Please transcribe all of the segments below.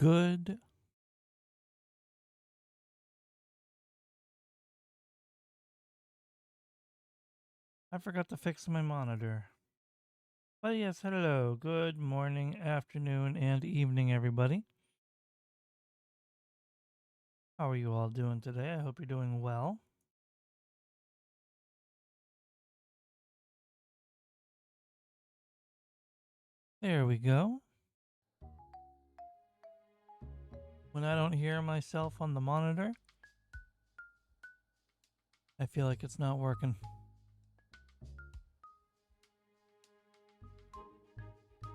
good. I forgot to fix my monitor. But yes, hello. Good morning, afternoon, and evening, everybody. How are you all doing today? I hope you're doing well. There we go. When I don't hear myself on the monitor, I feel like it's not working.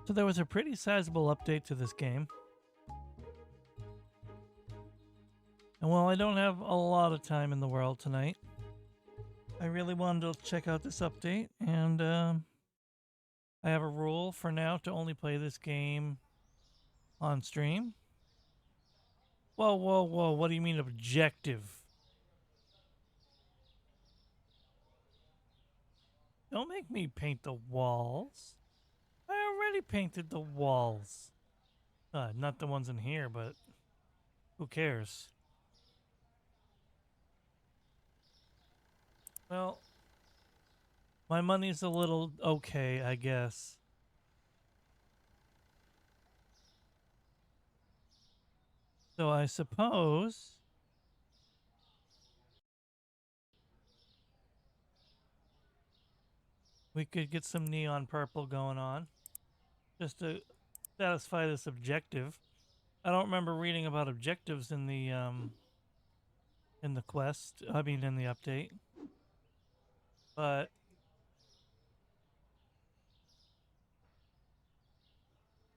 So there was a pretty sizable update to this game. And while I don't have a lot of time in the world tonight, I really wanted to check out this update, and I have a rule for now to only play this game on stream. Whoa, whoa, whoa, what do you mean objective? Don't make me paint the walls. I already painted the walls. Not the ones in here, but who cares? Well, my money's a little okay, I guess. So I suppose we could get some neon purple going on just to satisfy this objective. I don't remember reading about objectives in the quest. I mean in the update. But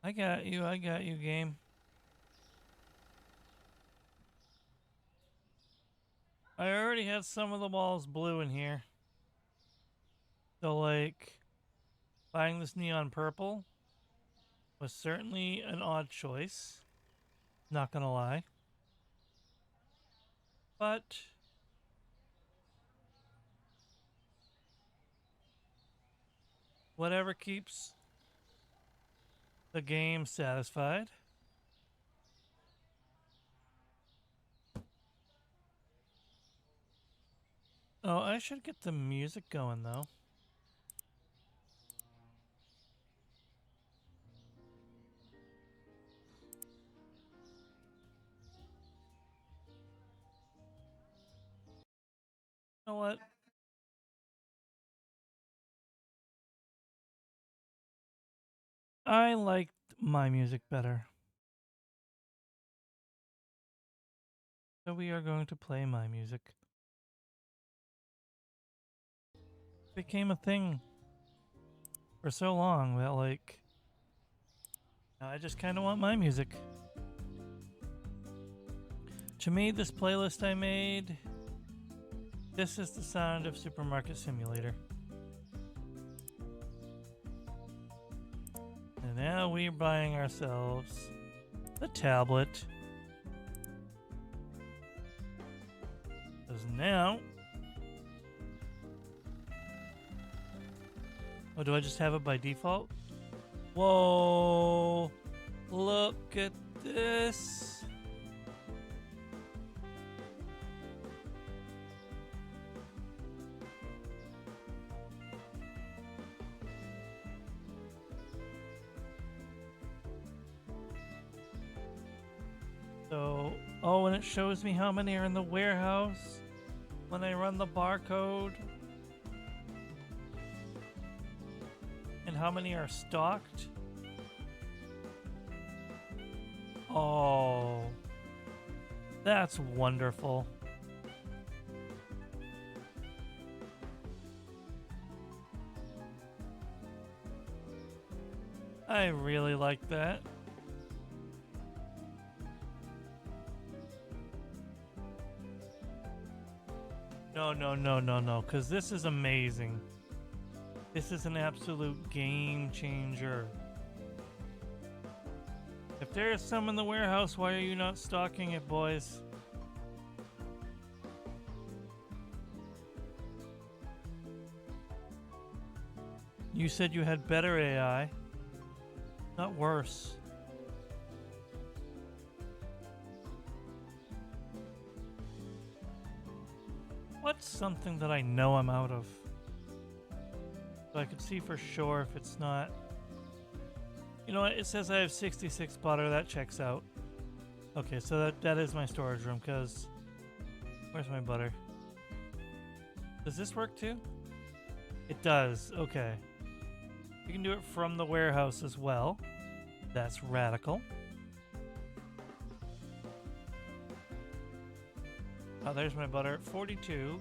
I got you, game. I already had some of the walls blue in here. So like buying this neon purple was certainly an odd choice. Not gonna lie. But whatever keeps the game satisfied. Oh, I should get the music going though. You know what? I liked my music better. So we are going to play my music. It became a thing for so long that like I just kind of want my music. To me, this playlist I made, this is the sound of Supermarket Simulator. And now we're buying ourselves a tablet. Because now... Oh, do I just have it by default? Whoa! Look at this! So, oh, and it shows me how many are in the warehouse when I run the barcode. And how many are stocked. Oh, that's wonderful. I really like that. No, because this is amazing. This is an absolute game changer. If there's some in the warehouse, why are you not stocking it, boys? You said you had better AI, not worse. What's something that I know I'm out of? So I could see for sure if it's not. You know what? It says I have 66 butter. That checks out. Okay, so that is my storage room, because... Where's my butter? Does this work too? It does. Okay. You can do it from the warehouse as well. That's radical. Oh, there's my butter. 42.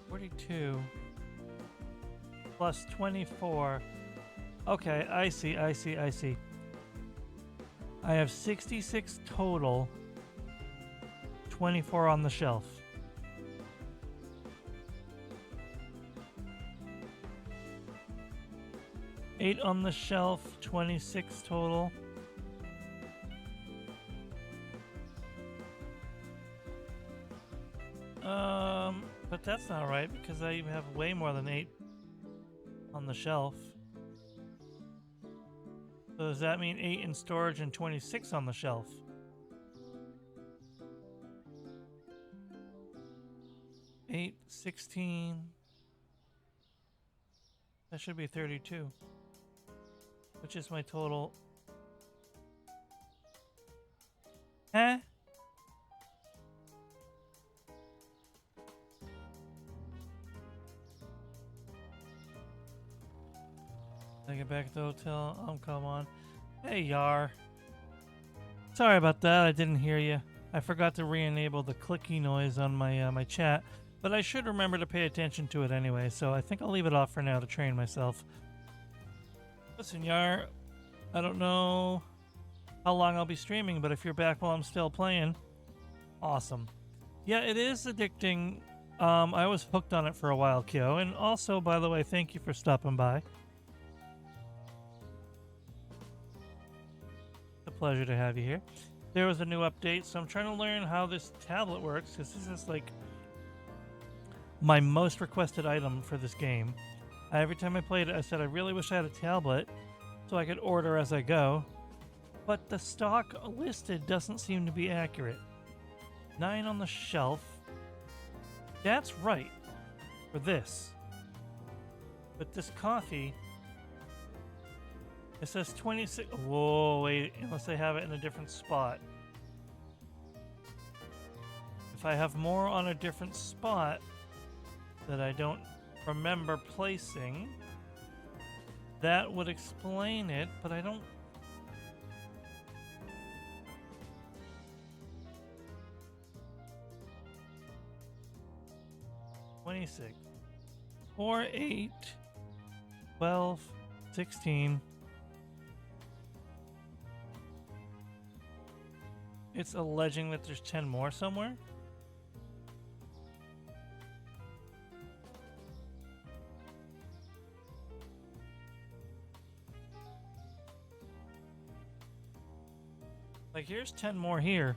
42 plus 24. Okay, I see. I have 66 total. 24 on the shelf. Eight on the shelf, 26 total. But that's not right, because I have way more than 8 on the shelf. So does that mean 8 in storage and 26 on the shelf? Eight, 16. That should be 32. Which is my total. Huh? I get back to the hotel. Oh, come on. Hey, Yar. Sorry about that. I didn't hear you. I forgot to re-enable the clicky noise on my my chat, but I should remember to pay attention to it anyway. So I think I'll leave it off for now to train myself. Listen, Yar. I don't know how long I'll be streaming, but if you're back while I'm still playing, awesome. Yeah, it is addicting. I was hooked on it for a while, Kyo. And also, by the way, thank you for stopping by. Pleasure to have you here. There was a new update, so I'm trying to learn how this tablet works, because this is like my most requested item for this game. Every time I played it, I said I really wish I had a tablet so I could order as I go, but the stock listed doesn't seem to be accurate. 9 on the shelf. That's right for this, but this coffee, it says 26. Whoa, wait, unless I have it in a different spot. If I have more on a different spot that I don't remember placing, that would explain it, but I don't. $26. 4, 8, 12, 16. It's alleging that there's 10 more somewhere? Like, here's 10 more here.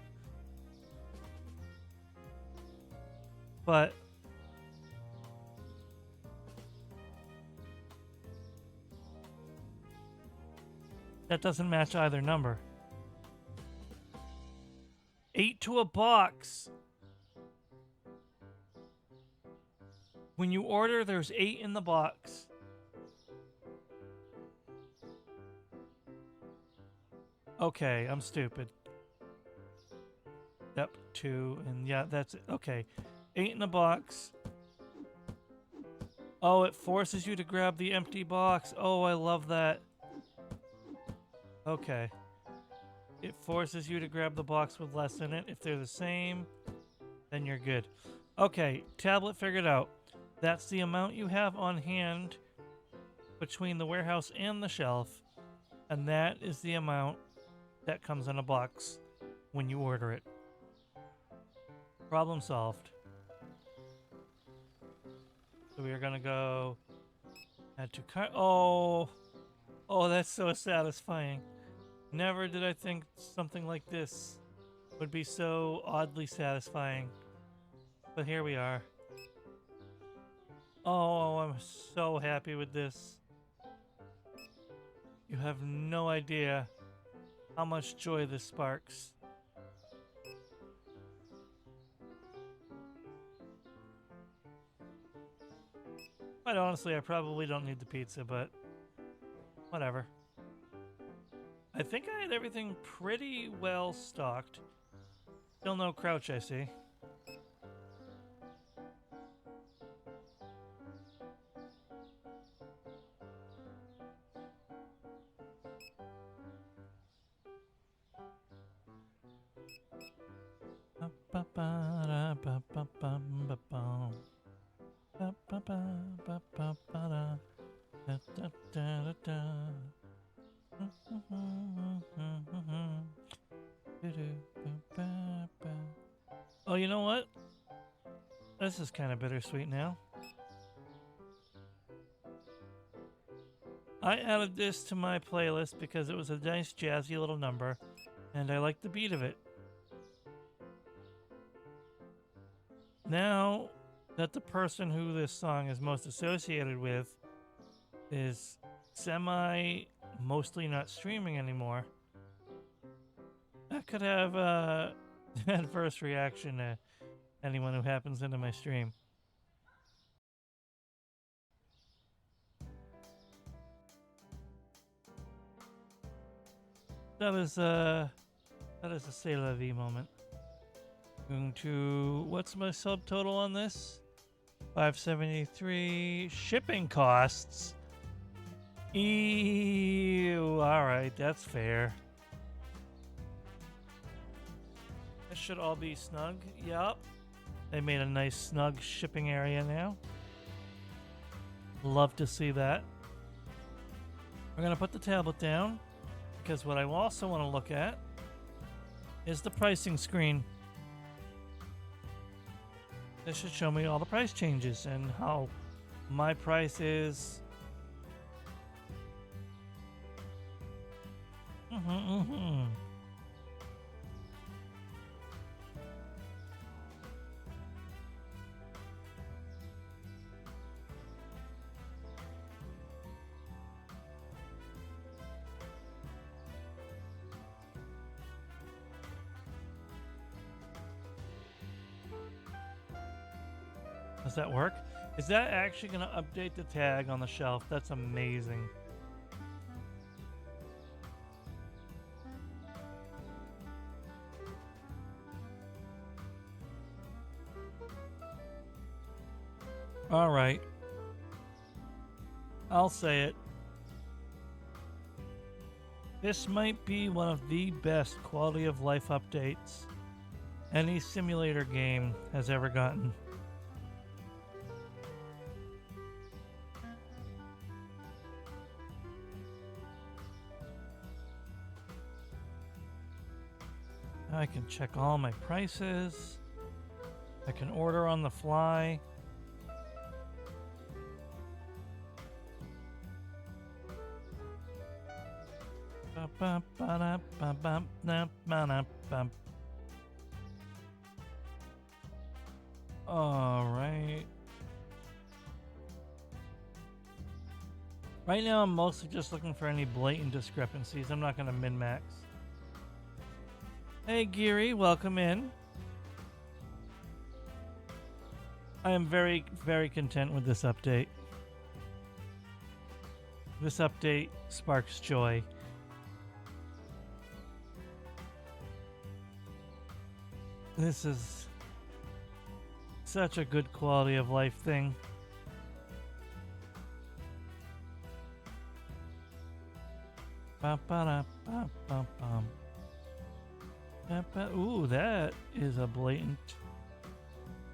But that doesn't match either number. 8 to a box. When you order, there's 8 in the box. Okay, I'm stupid. Yep, 2, and yeah, that's it. Okay, 8 in the box. Oh, it forces you to grab the empty box. Oh, I love that. Okay. It forces you to grab the box with less in it. If they're the same, then you're good. Okay, tablet figured out. That's the amount you have on hand between the warehouse and the shelf, and that is the amount that comes in a box when you order it. Problem solved. So we are gonna go add to cart. Oh, that's so satisfying. Never did I think something like this would be so oddly satisfying. But here we are. Oh, I'm so happy with this. You have no idea how much joy this sparks. Quite honestly, I probably don't need the pizza, but whatever. I think I had everything pretty well stocked. Still no Crouch, I see. Oh, you know what? This is kind of bittersweet now. I added this to my playlist because it was a nice jazzy little number, and I liked the beat of it. Now that the person who this song is most associated with is mostly not streaming anymore, that could have an adverse reaction to anyone who happens into my stream. That is a c'est la vie moment. Going to, what's my subtotal on this? 573 shipping costs. Ew, alright, that's fair. This should all be snug. Yup. They made a nice snug shipping area now. Love to see that. We're gonna put the tablet down because what I also want to look at is the pricing screen. This should show me all the price changes and how my price is. Does that work? Is that actually going to update the tag on the shelf? That's amazing. All right. I'll say it. This might be one of the best quality of life updates any simulator game has ever gotten. I can check all my prices. I can order on the fly. All right. Right now, I'm mostly just looking for any blatant discrepancies. I'm not going to min-max. Hey, Geary, welcome in. I am very, very content with this update. This update sparks joy. This is such a good quality of life thing. Ooh, that is a blatant.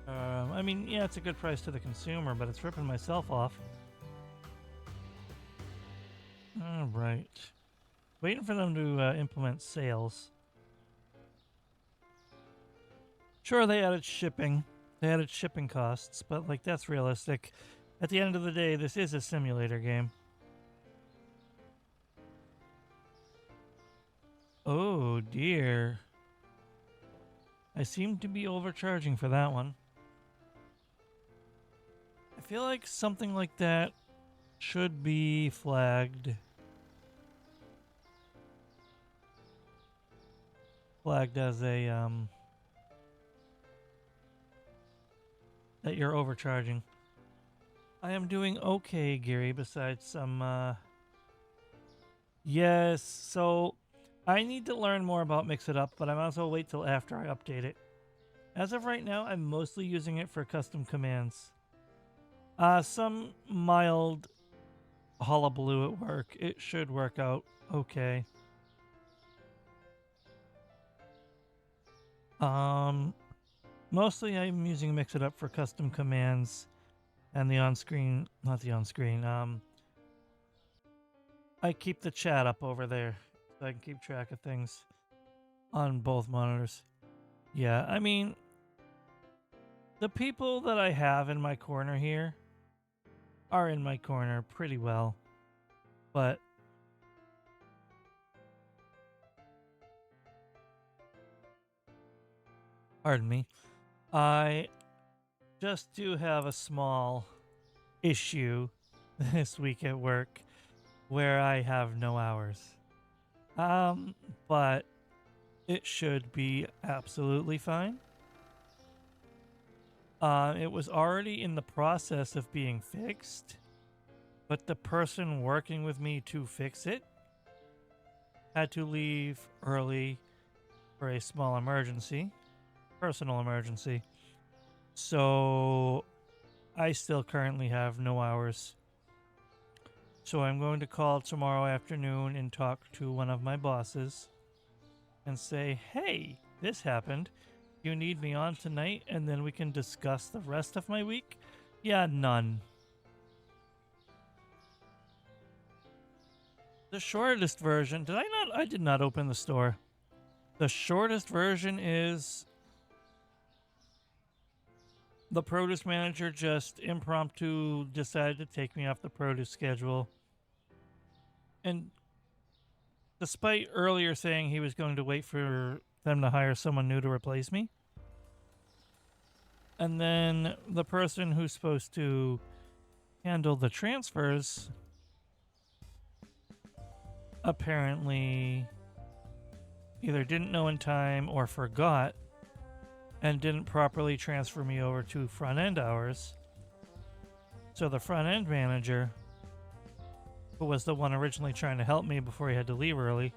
I mean, yeah, it's a good price to the consumer, but it's ripping myself off. All right. Waiting for them to implement sales. Sure, they added shipping. They added shipping costs, but like that's realistic. At the end of the day, this is a simulator game. Oh dear. I seem to be overcharging for that one. I feel like something like that should be flagged. Flagged as a, that you're overcharging. I am doing okay, Gary, besides some, Yes, so I need to learn more about Mix It Up, but I might as well wait till after I update it. As of right now, I'm mostly using it for custom commands. Some mild hullabaloo at work. It should work out okay. Mostly I'm using Mix It Up for custom commands and the on-screen, not the on-screen, I keep the chat up over there so I can keep track of things on both monitors. Yeah, I mean, the people that I have in my corner here are in my corner pretty well, but pardon me, I just do have a small issue this week at work where I have no hours. But it should be absolutely fine. It was already in the process of being fixed, but the person working with me to fix it had to leave early for a small emergency, personal emergency. So I still currently have no hours. So I'm going to call tomorrow afternoon and talk to one of my bosses and say, hey, this happened. You need me on tonight, and then we can discuss the rest of my week? Yeah, none. The shortest version, I did not open the store. The shortest version is the produce manager just impromptu decided to take me off the produce schedule. And despite earlier saying he was going to wait for them to hire someone new to replace me, and then the person who's supposed to handle the transfers apparently either didn't know in time or forgot and didn't properly transfer me over to front end hours. So the front end manager, who was the one originally trying to help me before he had to leave early,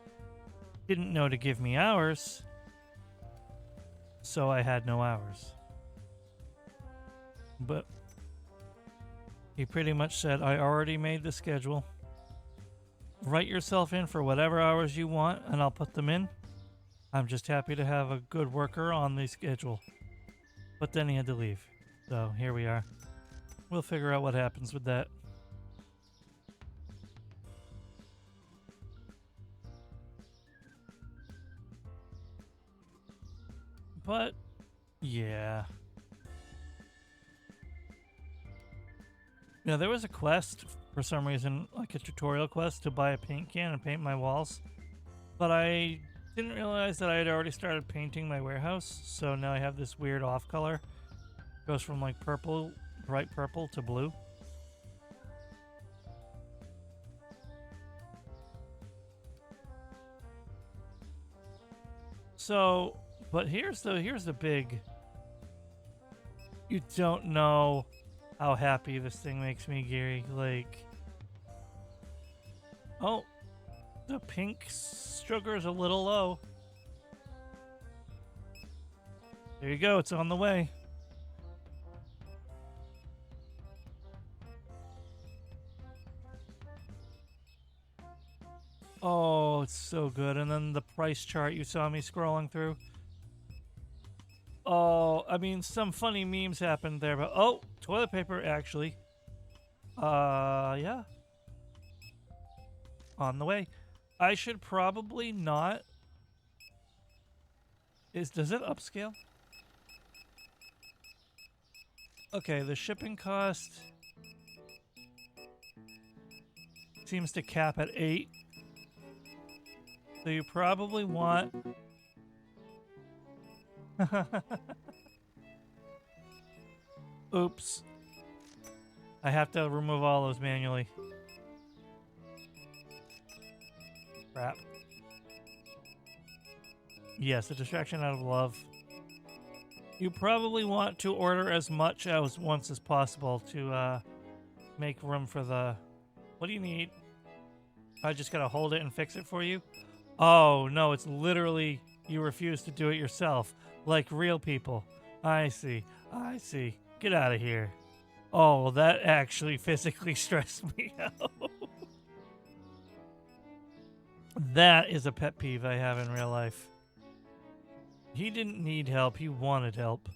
didn't know to give me hours, so I had no hours. But he pretty much said, I already made the schedule. Write yourself in for whatever hours you want, and I'll put them in. I'm just happy to have a good worker on the schedule. But then he had to leave. So here we are. We'll figure out what happens with that. But, yeah. Yeah, there was a quest for some reason, like a tutorial quest to buy a paint can and paint my walls. But I didn't realize that I had already started painting my warehouse, so now I have this weird off color. Goes from like purple, bright purple to blue. So, but here's the big, you don't know how happy this thing makes me, Gary. Like, oh, the pink sugar's a little low. There you go, it's on the way. Oh, it's so good. And then the price chart you saw me scrolling through. Oh, I mean, some funny memes happened there, but oh, toilet paper actually. Yeah. On the way. I should probably not. Does it upscale? Okay, the shipping cost seems to cap at 8. So you probably want oops. I have to remove all those manually. Crap. Yes, a distraction out of love. You probably want to order as much as once as possible to make room for the... What do you need? I just gotta hold it and fix it for you? Oh, no, it's literally you refuse to do it yourself. Like real people. I see. I see. Get out of here. Oh, that actually physically stressed me out. That is a pet peeve I have in real life. He didn't need help. He wanted help.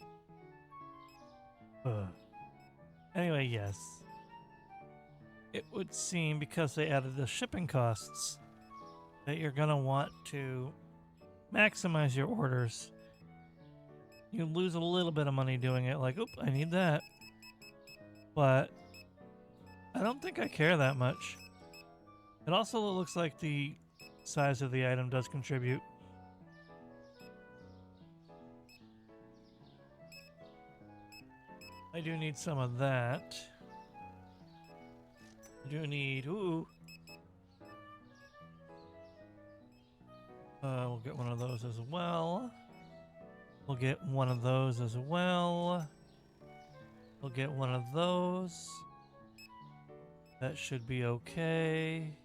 Ugh. Anyway, yes. It would seem because they added the shipping costs that you're going to want to maximize your orders. You lose a little bit of money doing it, like, oop, I need that. But I don't think I care that much. It also looks like the size of the item does contribute. I do need some of that. I do need... Ooh. We'll get one of those as well. We'll get one of those as well. We'll get one of those. That should be okay.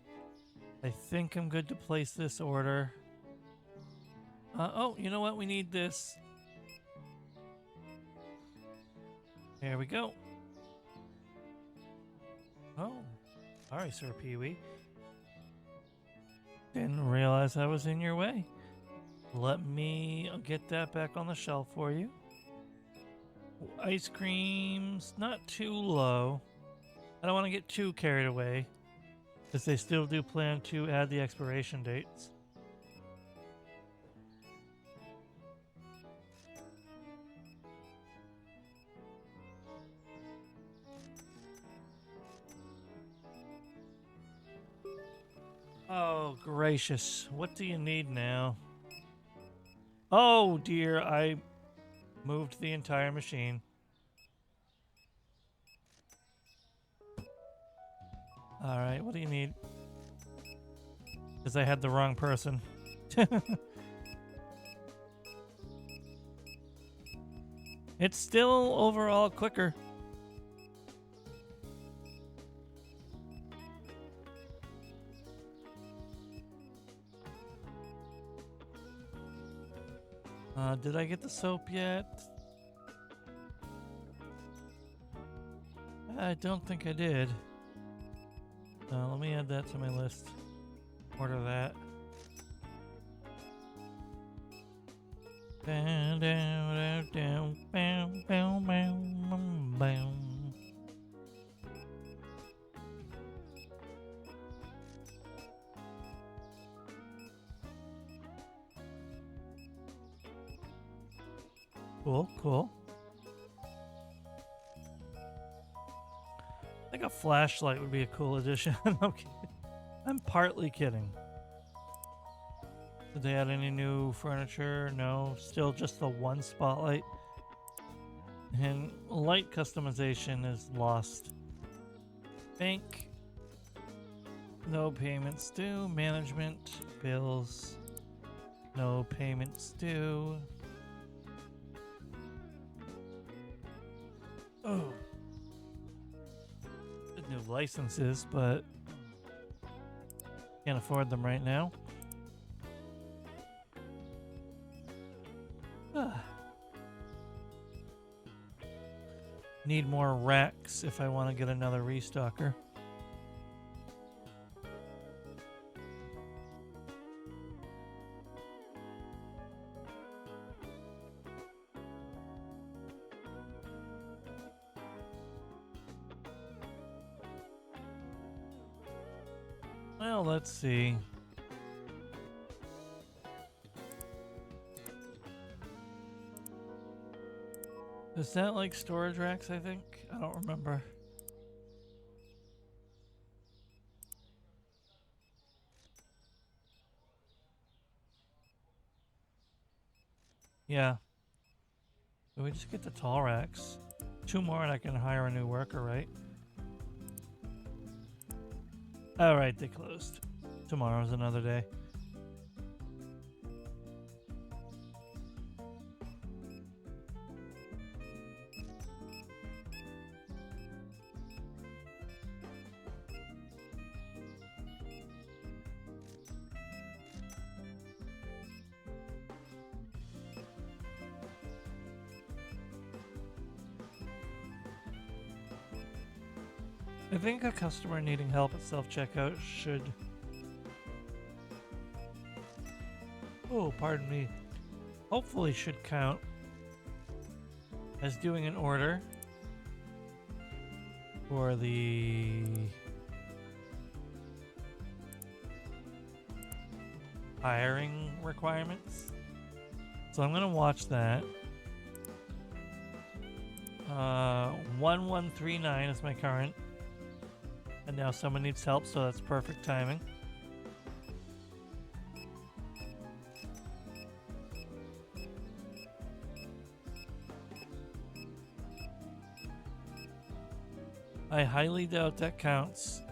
I think I'm good to place this order. Oh, you know what? We need this. Here we go. Oh, sorry, Sir Pee-wee. Didn't realize I was in your way. Let me get that back on the shelf for you. Ice cream's not too low. I don't want to get too carried away, because they still do plan to add the expiration dates. Oh, gracious. What do you need now? Oh, dear. I moved the entire machine. Alright, what do you need? Because I had the wrong person. It's still overall quicker. Did I get the soap yet? I don't think I did. Let me add that to my list. Order that. Down, down, down, down, down, down, down. Cool, cool. I think a flashlight would be a cool addition. Okay. I'm partly kidding. Did they add any new furniture? No, still just the one spotlight. And light customization is lost. Bank. No payments due. Management. Bills. No payments due. Oh. Good new licenses, but can't afford them right now. Need more racks if I want to get another restocker. Well, let's see. Is that like storage racks, I think? I don't remember. Yeah. So we just get the tall racks. 2 more and I can hire a new worker, right? Alright, they closed. Tomorrow's another day. I think a customer needing help at self-checkout should... Oh, pardon me. Hopefully should count as doing an order for the hiring requirements. So I'm gonna watch that. 1139 is my current. And now someone needs help, so that's perfect timing. I highly doubt that counts,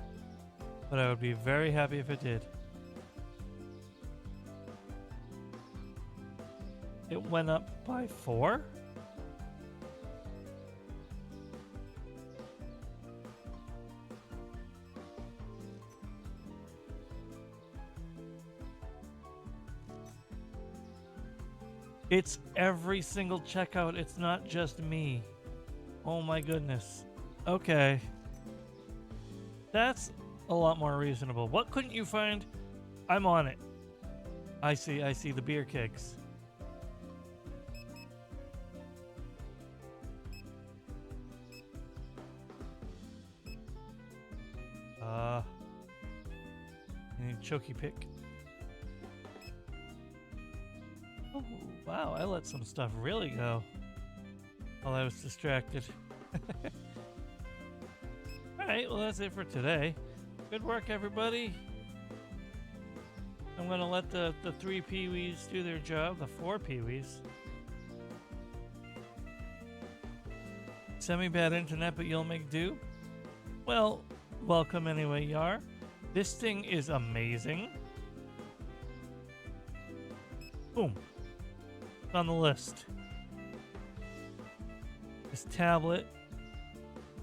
but I would be very happy if it did. It went up by 4? It's every single checkout, it's not just me. Oh my goodness. Okay. That's a lot more reasonable. What couldn't you find? I'm on it. I see the beer kegs. I need Choky Pick. Oh, wow, I let some stuff really go while I was distracted. Alright, well that's it for today. Good work, everybody. I'm gonna let the 3 peewees do their job, the 4 peewees. Semi-bad internet, but you'll make do? Well, welcome anyway, Yar. This thing is amazing. Boom. It's on the list. This tablet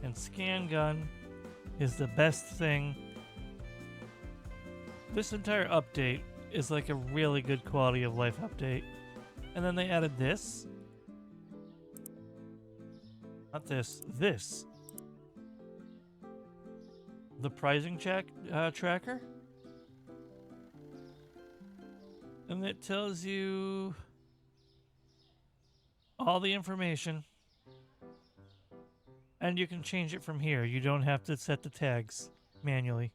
and scan gun is the best thing. This entire update is like a really good quality of life update. And then they added this. Not this. This. The pricing tracker. And it tells you all the information. And you can change it from here. You don't have to set the tags manually.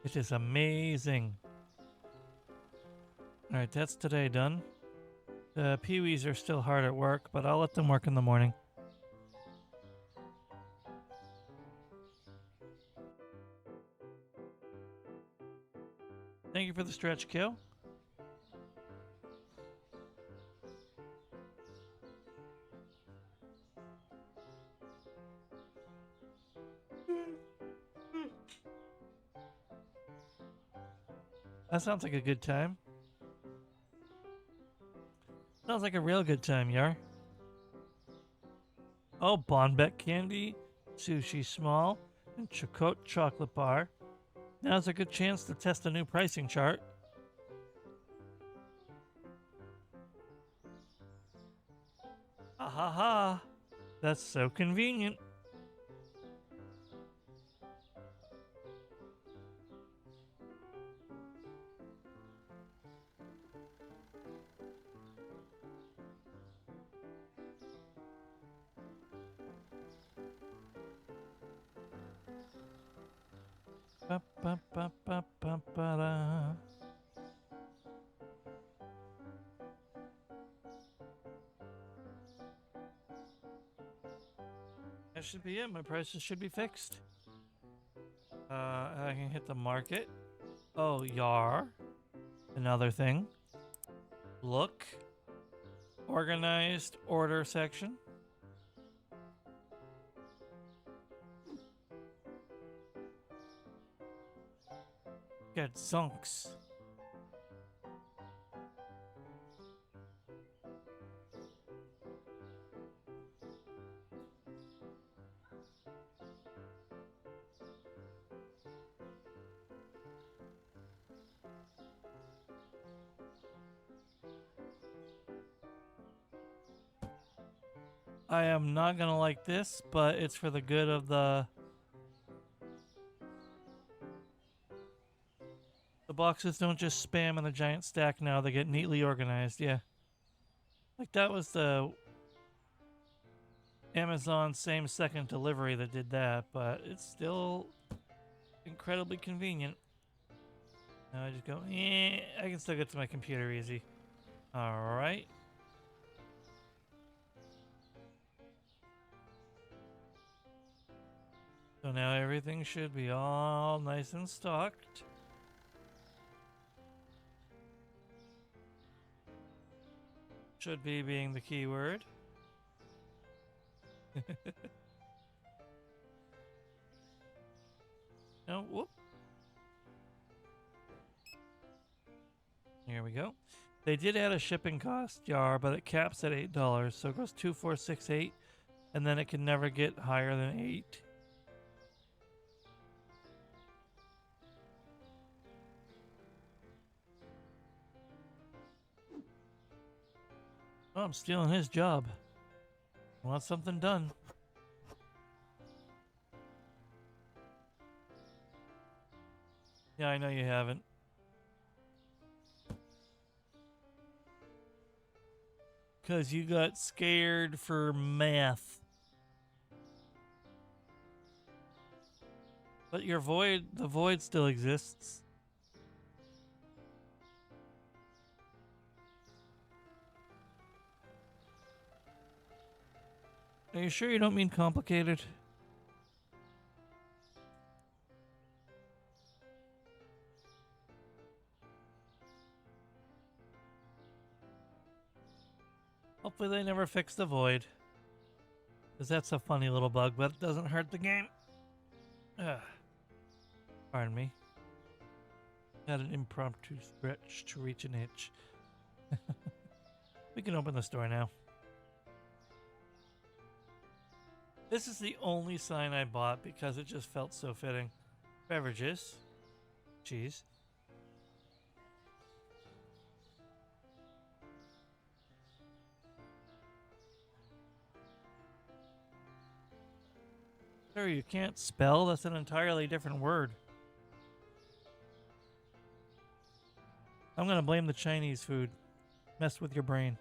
It is amazing. Alright, that's today done. The peewees are still hard at work, but I'll let them work in the morning. Thank you for the stretch, Kill. That sounds like a good time. Sounds like a real good time, Yar. Oh, Bonbeck candy, sushi small, and Chocote chocolate bar. Now's a good chance to test a new pricing chart. Ahaha! That's so convenient. Ba-ba-ba-ba-ba-ba-da. That should be it. My prices should be fixed. I can hit the market. Oh, Yar. Another thing. Look. Organized order section. Get Zonks. I am not gonna like this, but it's for the good of the boxes don't just spam in a giant stack now, they get neatly organized, yeah. Like that was the Amazon same second delivery that did that, but it's still incredibly convenient. Now I just go, I can still get to my computer easy. Alright. So now everything should be all nice and stocked. Should be being the keyword. No, whoop. Here we go. They did add a shipping cost jar, but it caps at $8, so it goes 2468, and then it can never get higher than 8. Oh, I'm stealing his job. I want something done. Yeah, I know you haven't. Because you got scared for math. But the void still exists. Are you sure you don't mean complicated? Hopefully they never fix the void. Because that's a funny little bug, but it doesn't hurt the game. Ugh. Pardon me. Had an impromptu stretch to reach an itch. We can open the store now. This is the only sign I bought because it just felt so fitting. Beverages. Cheese. Sir, you can't spell? That's an entirely different word. I'm gonna blame the Chinese food. Messed with your brain.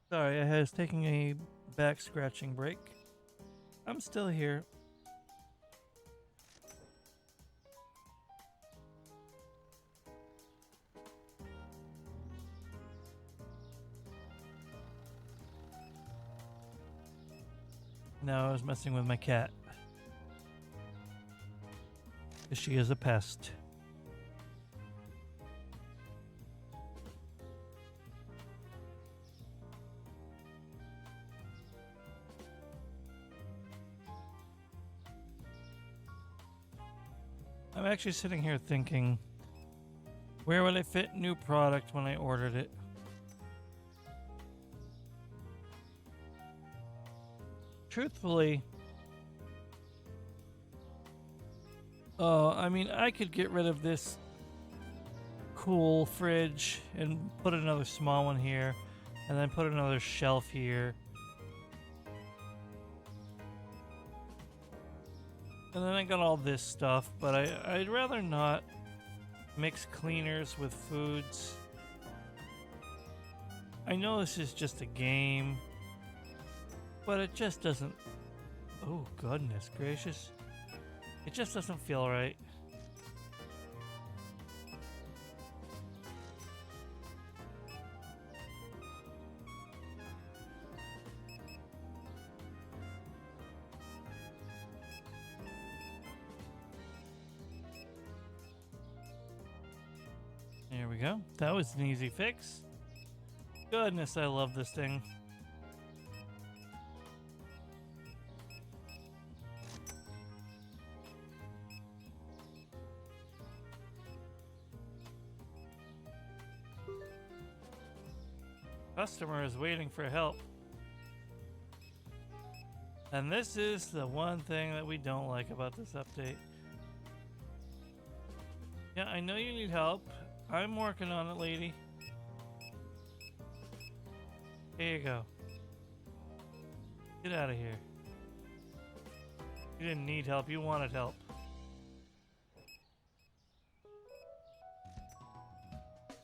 Sorry, I was taking a back scratching break. I'm still here. No, I was messing with my cat. 'Cause she is a pest. I'm actually sitting here thinking, where would I fit new product when I ordered it? Truthfully, I mean, I could get rid of this cool fridge and put another small one here, and then put another shelf here. And then I got all this stuff, but I'd rather not mix cleaners with foods. I know this is just a game, but it just doesn't... Oh, goodness gracious. It just doesn't feel right. There we go. That was an easy fix. Goodness, I love this thing. Customer is waiting for help. And this is the one thing that we don't like about this update. Yeah, I know you need help. I'm working on it, lady. Here you go. Get out of here. You didn't need help, you wanted help.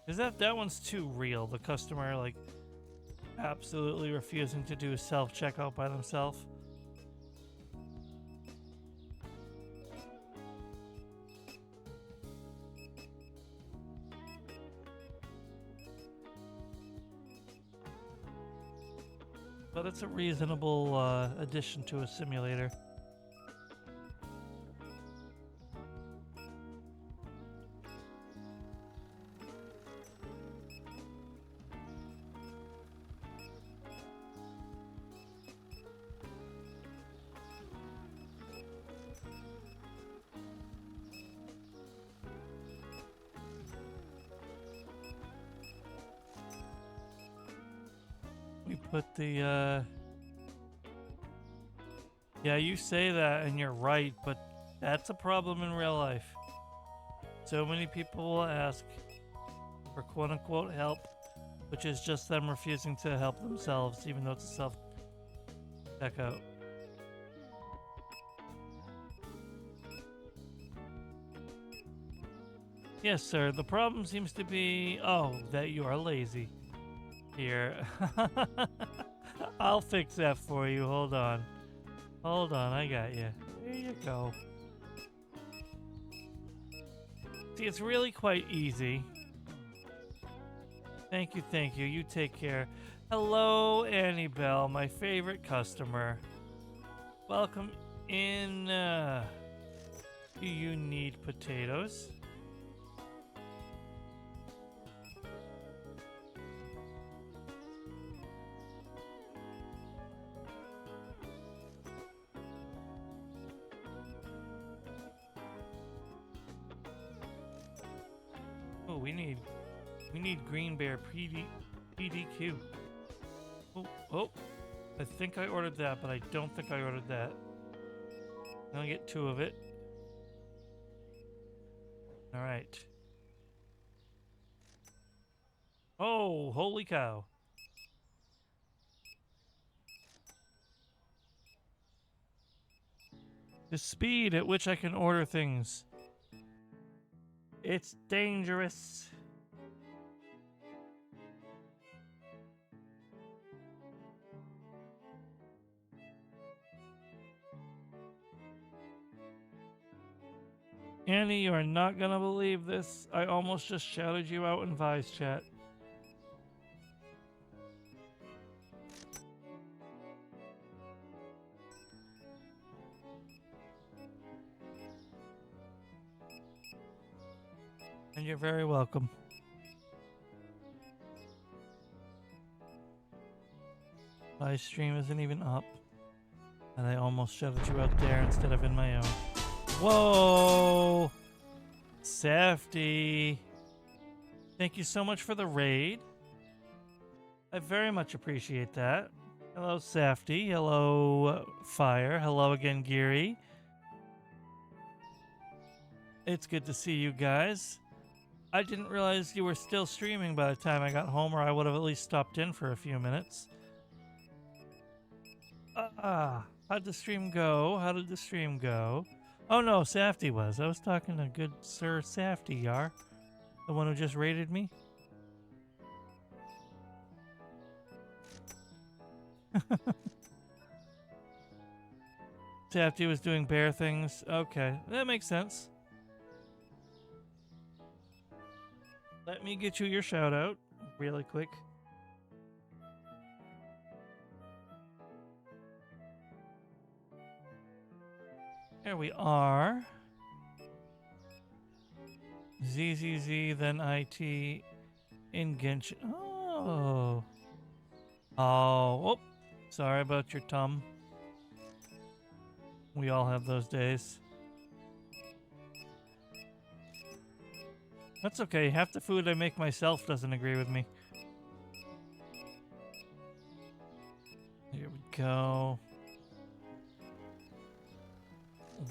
Is that one's too real? The customer, like, absolutely refusing to do self-checkout by themselves? But it's a reasonable addition to a simulator. We put the, yeah, you say that and you're right, but that's a problem in real life. So many people will ask for quote-unquote help, which is just them refusing to help themselves, even though it's a self-checkout. Yes, sir. The problem seems to be, that you are lazy. Here. I'll fix that for you. Hold on. Hold on, I got you. There you go. See, it's really quite easy. Thank you, thank you. You take care. Hello, Annie Bell, my favorite customer. Welcome in. Do you need potatoes? Oh, we need Green Bear PDQ. Oh, I think I ordered that, but I don't think I ordered that. I'm gonna get 2 of it. All right. Oh, holy cow. The speed at which I can order things. It's dangerous. Annie, you are not gonna believe this. I almost just shouted you out in Vice chat. And you're very welcome. My stream isn't even up. And I almost shoved you out there instead of in my own. Whoa! Safety. Thank you so much for the raid. I very much appreciate that. Hello, Safety. Hello, Fire. Hello again, Geary. It's good to see you guys. I didn't realize you were still streaming by the time I got home, or I would have at least stopped in for a few minutes. How'd the stream go? How did the stream go? Oh no, Safety was. I was talking to good Sir Safety, Yar. The one who just raided me. Safety was doing bear things. Okay, that makes sense. Let me get you your shout out really quick. There we are. ZZZ, then IT in Genshin. Oh. Oh. Sorry about your tum. We all have those days. That's okay. Half the food I make myself doesn't agree with me. go.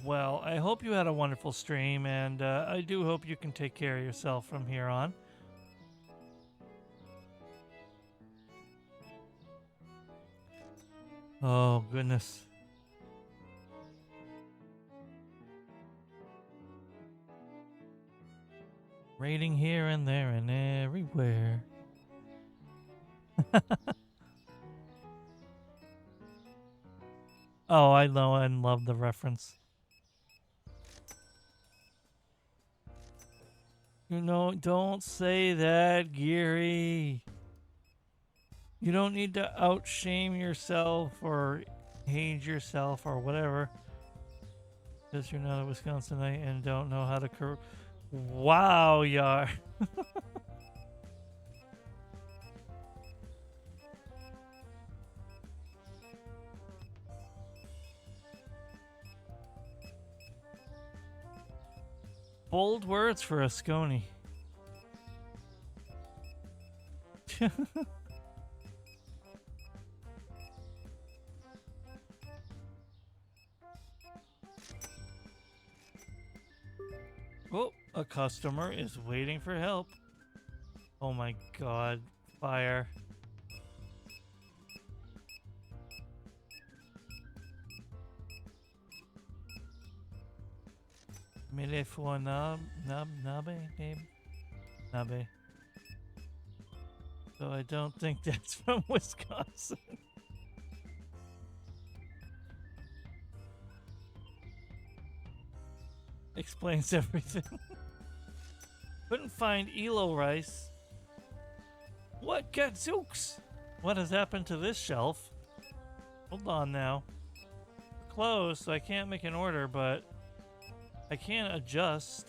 Well, I hope you had a wonderful stream, and I do hope you can take care of yourself from here on. Oh, goodness. Raiding here and there and everywhere. Oh, I know and love the reference. You know, don't say that, Geary. You don't need to out-shame yourself or age yourself or whatever. Because you're not a Wisconsinite and don't know how to Wow, Yar. Bold words for a Scony. Oh, a customer is waiting for help. Oh my god, fire. Mille for Nabe. So I don't think that's from Wisconsin. Explains everything. Couldn't find Elo rice. What gadzooks? What has happened to this shelf? Hold on now. Closed, so I can't make an order, but I can adjust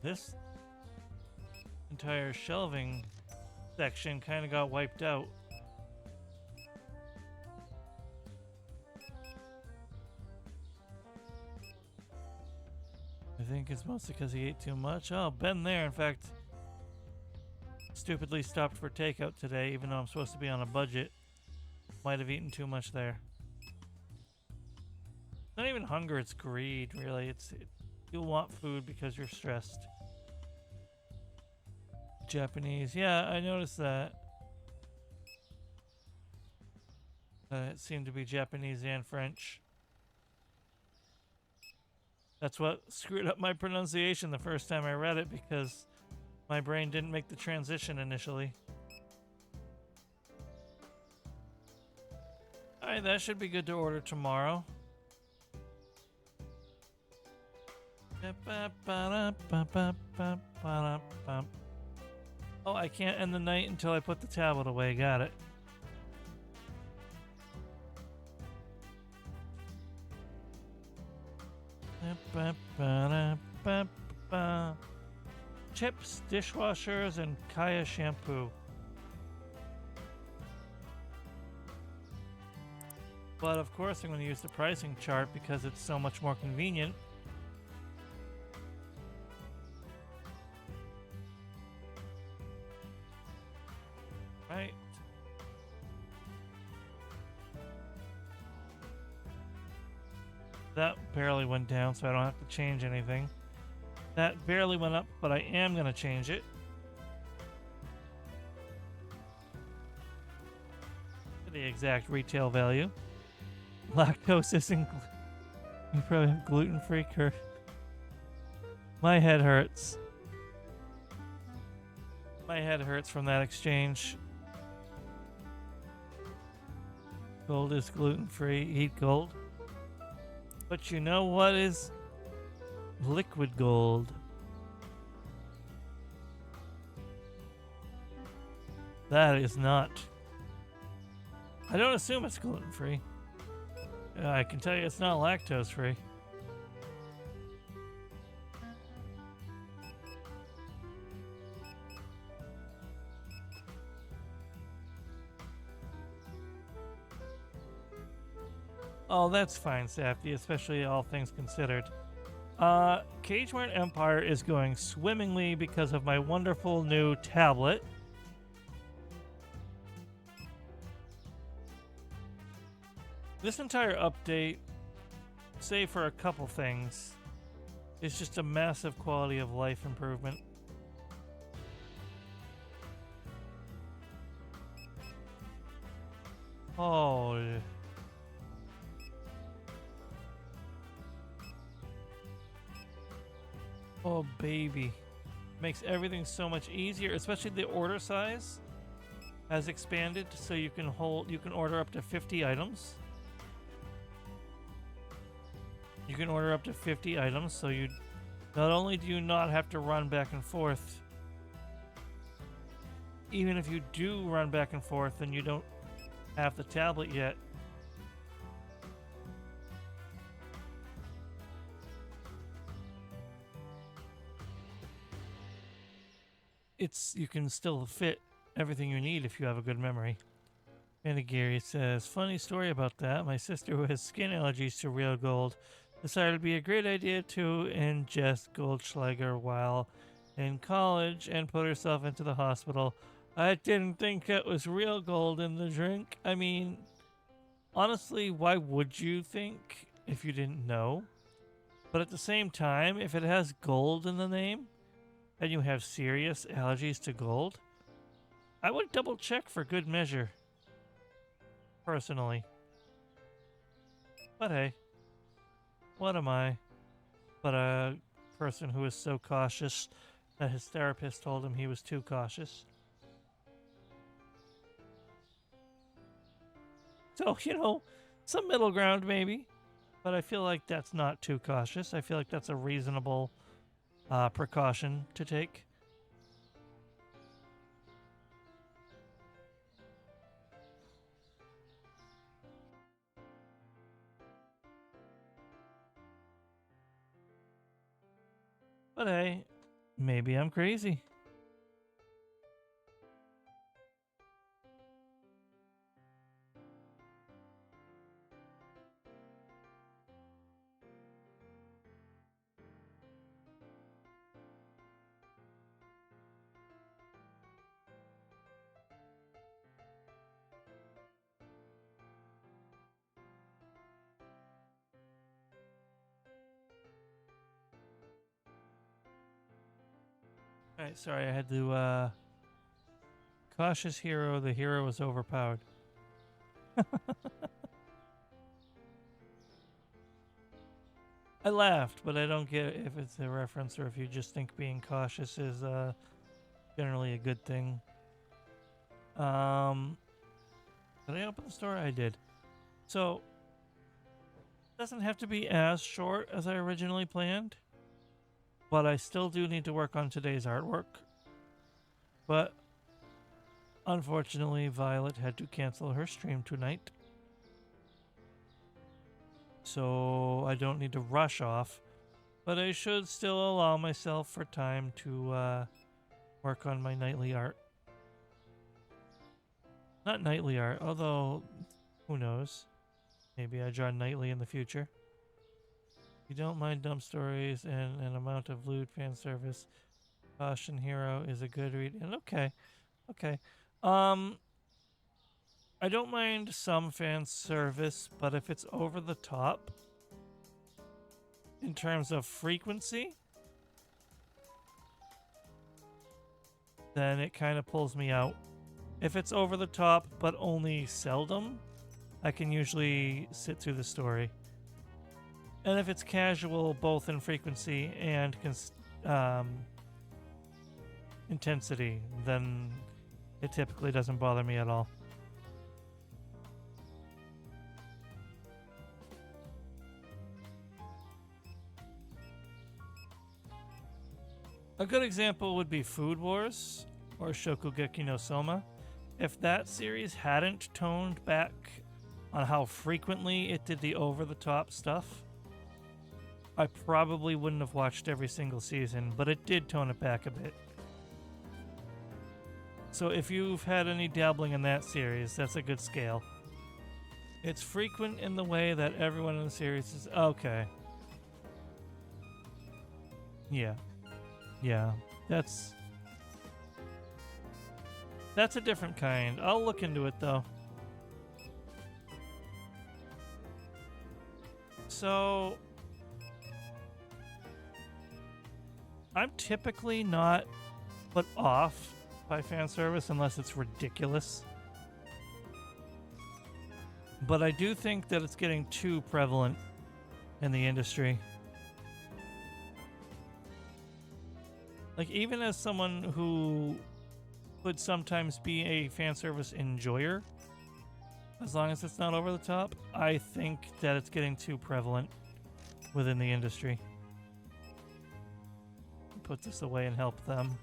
this entire shelving section. Kind of got wiped out. I think it's mostly because he ate too much. Oh, been there. In fact, stupidly stopped for takeout today, even though I'm supposed to be on a budget. Might have eaten too much there. Not even hunger, it's greed, really. You want food because you're stressed. Japanese. Yeah, I noticed that. It seemed to be Japanese and French. That's what screwed up my pronunciation the first time I read it, because my brain didn't make the transition initially. Alright, that should be good to order tomorrow. Oh, I can't end the night until I put the tablet away. Got it. Chips, dishwashers, and Kaya shampoo. But of course I'm going to use the pricing chart because it's so much more convenient. Right. That barely went down, so I don't have to change anything. That barely went up, but I am going to change it. The exact retail value. Lactose isn't... You probably have gluten-free curd. My head hurts. My head hurts from that exchange. Gold is gluten-free. Eat gold. But you know what is liquid gold? That is not. I don't assume it's gluten-free. I can tell you it's not lactose-free. Oh, that's fine, Safety, especially all things considered. Cage Mart Empire is going swimmingly because of my wonderful new tablet. This entire update, save for a couple things, is just a massive quality of life improvement. Oh. Oh, baby. Makes everything so much easier, especially the order size has expanded so you can order up to 50 items. You can order up to 50 items, so you not only do you not have to run back and forth, even if you do run back and forth and you don't have the tablet yet, you can still fit everything you need if you have a good memory. And Gary says, funny story about that. My sister who has skin allergies to real gold decided it'd be a great idea to ingest Goldschlager while in college and put herself into the hospital. I didn't think it was real gold in the drink. I mean, honestly, why would you think if you didn't know? But at the same time, if it has gold in the name and you have serious allergies to gold, I would double check for good measure. Personally. But hey, what am I but a person who is so cautious that his therapist told him he was too cautious? So, some middle ground maybe, but I feel like that's not too cautious. I feel like that's a reasonable precaution to take. But hey, maybe I'm crazy. Alright, sorry, I had to, cautious hero, the hero was overpowered. I laughed, but I don't get if it's a reference or if you just think being cautious is, generally a good thing. Did I open the store? I did. So, doesn't have to be as short as I originally planned, but I still do need to work on today's artwork. But unfortunately, Violet had to cancel her stream tonight, so I don't need to rush off, but I should still allow myself for time to work on my nightly art. Not nightly art, although who knows? Maybe I draw nightly in the future. You don't mind dumb stories and an amount of lewd fan service. Caution Hero is a good read. And okay. I don't mind some fan service, but if it's over the top in terms of frequency, then it kind of pulls me out. If it's over the top but only seldom, I can usually sit through the story. And if it's casual, both in frequency and intensity, then it typically doesn't bother me at all. A good example would be Food Wars or Shokugeki no Soma. If that series hadn't toned back on how frequently it did the over-the-top stuff, I probably wouldn't have watched every single season, but it did tone it back a bit. So if you've had any dabbling in that series, that's a good scale. It's frequent in the way that everyone in the series is okay. Yeah, that's a different kind. I'll look into it though. So I'm typically not put off by fan service unless it's ridiculous. But I do think that it's getting too prevalent in the industry. Like, even as someone who could sometimes be a fan service enjoyer, as long as it's not over the top, I think that it's getting too prevalent within the industry. Put this away and help them.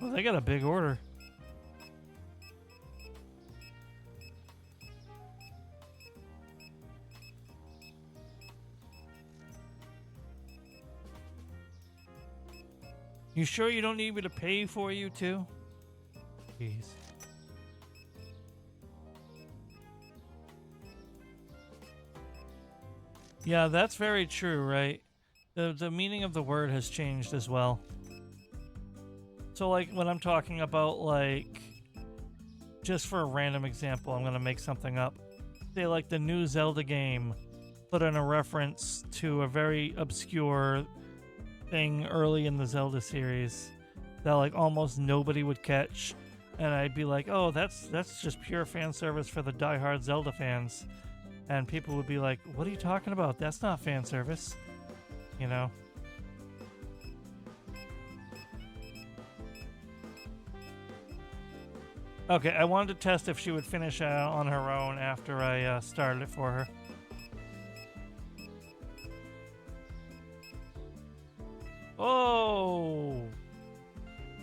Well, they got a big order. You sure you don't need me to pay for you too? Jeez. Yeah, that's very true, right? The meaning of the word has changed as well. So, like, when I'm talking about, like, just for a random example, I'm gonna make something up. Say, like, the new Zelda game put in a reference to a very obscure thing early in the Zelda series that, like, almost nobody would catch, and I'd be like, oh, that's just pure fan service for the diehard Zelda fans. And people would be like, what are you talking about? That's not fan service. You know? Okay, I wanted to test if she would finish on her own after I started it for her. Oh!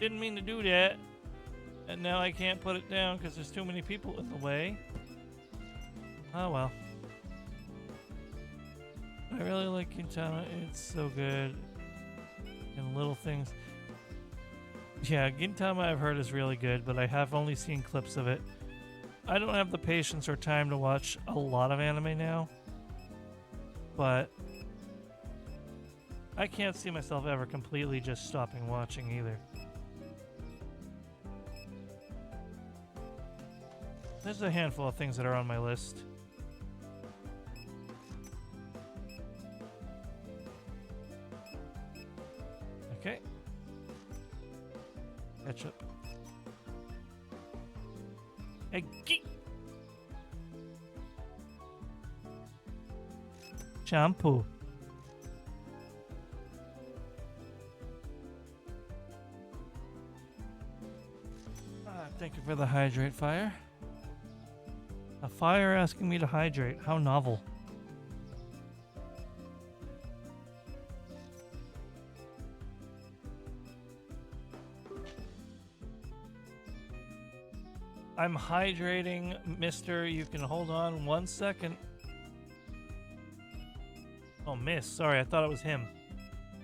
Didn't mean to do that. And now I can't put it down because there's too many people in the way. Oh well. I really like Gintama. It's so good. And little things. Yeah, Gintama I've heard is really good, but I have only seen clips of it. I don't have the patience or time to watch a lot of anime now. But I can't see myself ever completely just stopping watching either. There's a handful of things that are on my list. Okay. Ketchup. Eggy. Shampoo. Thank you for the hydrate fire. A fire asking me to hydrate. How novel. I'm hydrating, mister. You can hold on 1 second. Oh, miss. Sorry, I thought it was him.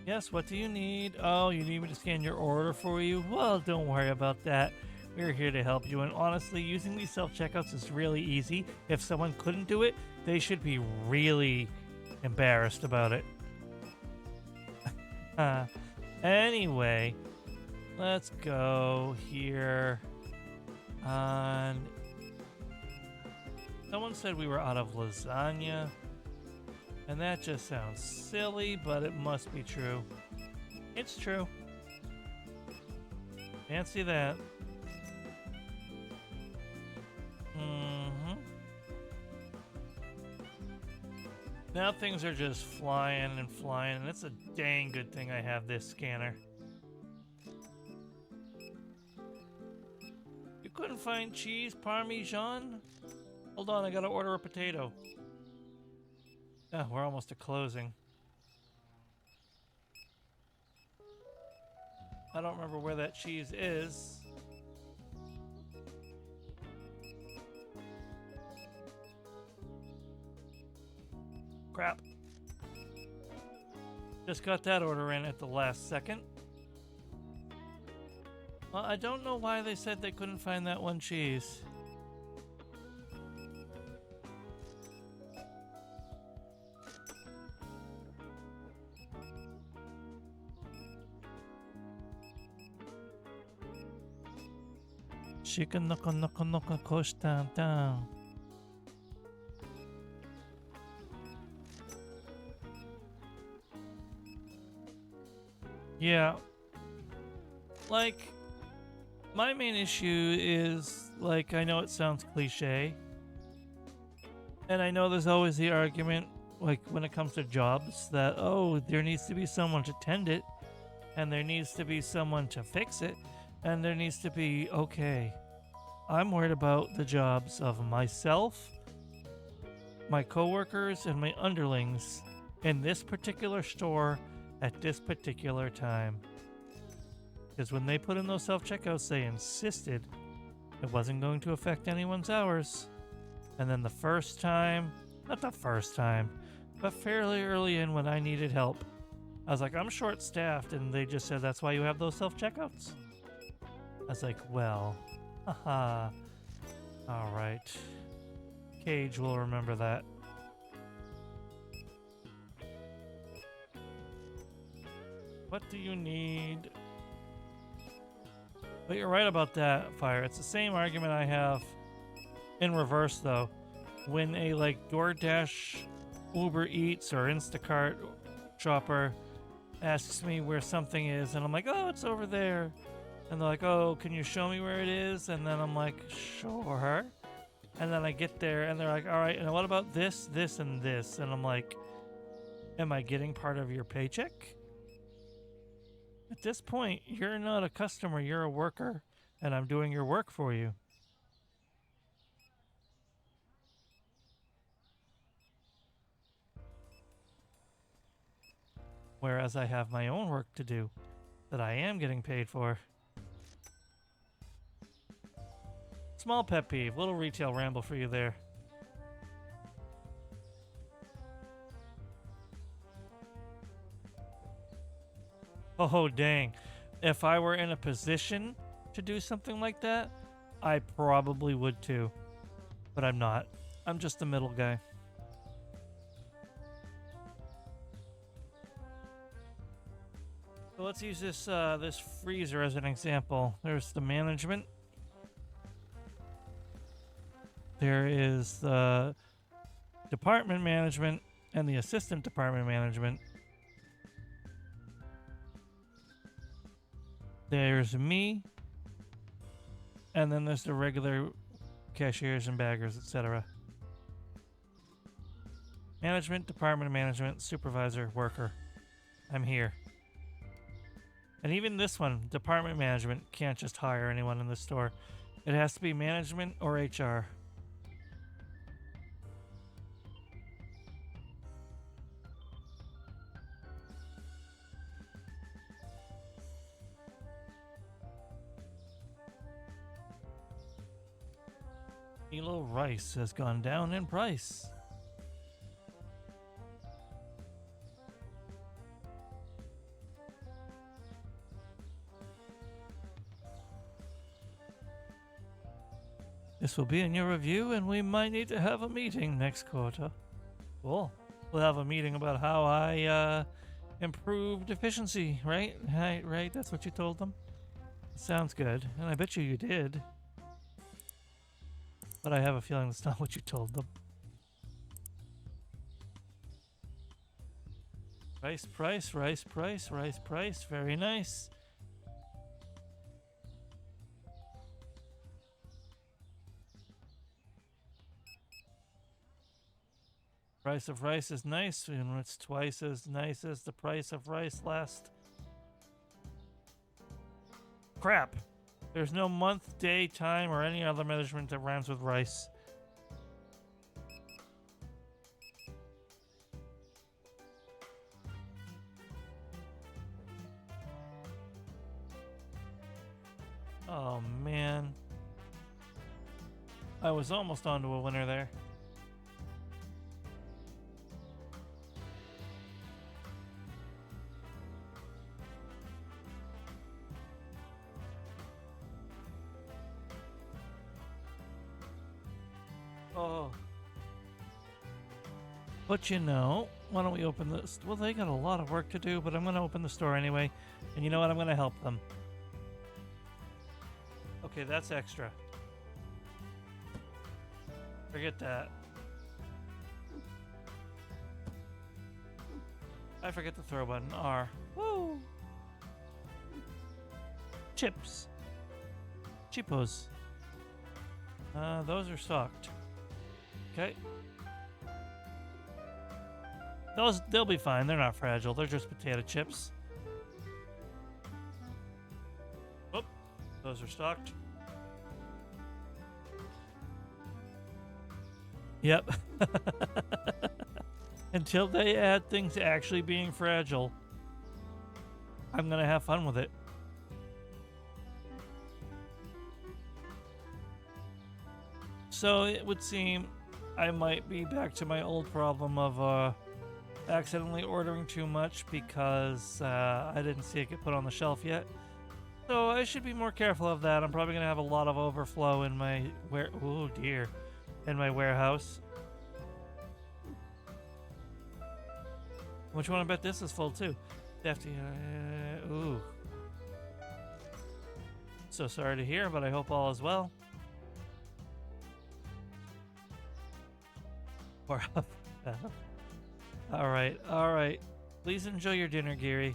Yes, what do you need? Oh, you need me to scan your order for you? Well, don't worry about that. We're here to help you. And honestly, using these self-checkouts is really easy. If someone couldn't do it, they should be really embarrassed about it. Anyway, let's go here. Someone said we were out of lasagna, and that just sounds silly, but it must be true. It's true. Fancy that. Now things are just flying and flying, and it's a dang good thing I have this scanner. You couldn't find cheese Parmesan? Hold on, I gotta order a potato. We're almost to closing. I don't remember where that cheese is. Crap. Just got that order in at the last second. Well, I don't know why they said they couldn't find that one cheese. Chicken noko noko noko kosh down down. Yeah, like, my main issue is, like, I know it sounds cliche, and I know there's always the argument, like, when it comes to jobs, that, oh, there needs to be someone to tend it, and there needs to be someone to fix it, and there needs to be, okay, I'm worried about the jobs of myself, my coworkers, and my underlings in this particular store at this particular time. Because when they put in those self-checkouts, they insisted it wasn't going to affect anyone's hours. And then the first time, not the first time, but fairly early in when I needed help, I was like, I'm short-staffed, and they just said, that's why you have those self-checkouts. I was like, well, haha, all right. Cage will remember that. What do you need? But you're right about that, Fire. It's the same argument I have in reverse, though. When a, like, DoorDash, Uber Eats, or Instacart shopper asks me where something is, and I'm like, oh, it's over there. And they're like, oh, can you show me where it is? And then I'm like, sure. And then I get there, and they're like, all right, and what about this, this, and this? And I'm like, am I getting part of your paycheck? At this point, you're not a customer, you're a worker, and I'm doing your work for you. Whereas I have my own work to do that I am getting paid for. Small pet peeve, little retail ramble for you there. Oh, dang. If I were in a position to do something like that, I probably would too. But I'm not. I'm just the middle guy. So let's use this this freezer as an example. There's the management. There is the department management and the assistant department management. There's me. And then there's the regular cashiers and baggers, etc. Management, department management, supervisor, worker. I'm here. And even this one, department management, can't just hire anyone in the store. It has to be management or HR. Kilo rice has gone down in price. This will be in your review, and we might need to have a meeting next quarter. Cool. We'll have a meeting about how I improved efficiency, right? Right? That's what you told them? Sounds good. And I bet you did. But I have a feeling that's not what you told them. Rice price, rice price, rice price. Very nice. Price of rice is nice, and it's twice as nice as the price of rice last. Crap! There's no month, day, time, or any other measurement that rhymes with rice. Oh man. I was almost onto a winner there. Oh. But you know, why don't we open this? Well, they got a lot of work to do, but I'm going to open the store anyway. And you know what? I'm going to help them. Okay, that's extra. Forget that. I forget the throw button. R. Woo! chips. Cheapos. Those are stocked. Okay. They'll be fine. They're not fragile. They're just potato chips. Oop. Those are stocked. Yep. Until they add things actually being fragile, I'm gonna have fun with it. So it would seem I might be back to my old problem of accidentally ordering too much because I didn't see it get put on the shelf yet. So I should be more careful of that. I'm probably gonna have a lot of overflow in my in my warehouse. Which one? I bet this is full too. Ooh. So sorry to hear, but I hope all is well. All right. Please enjoy your dinner, Geary.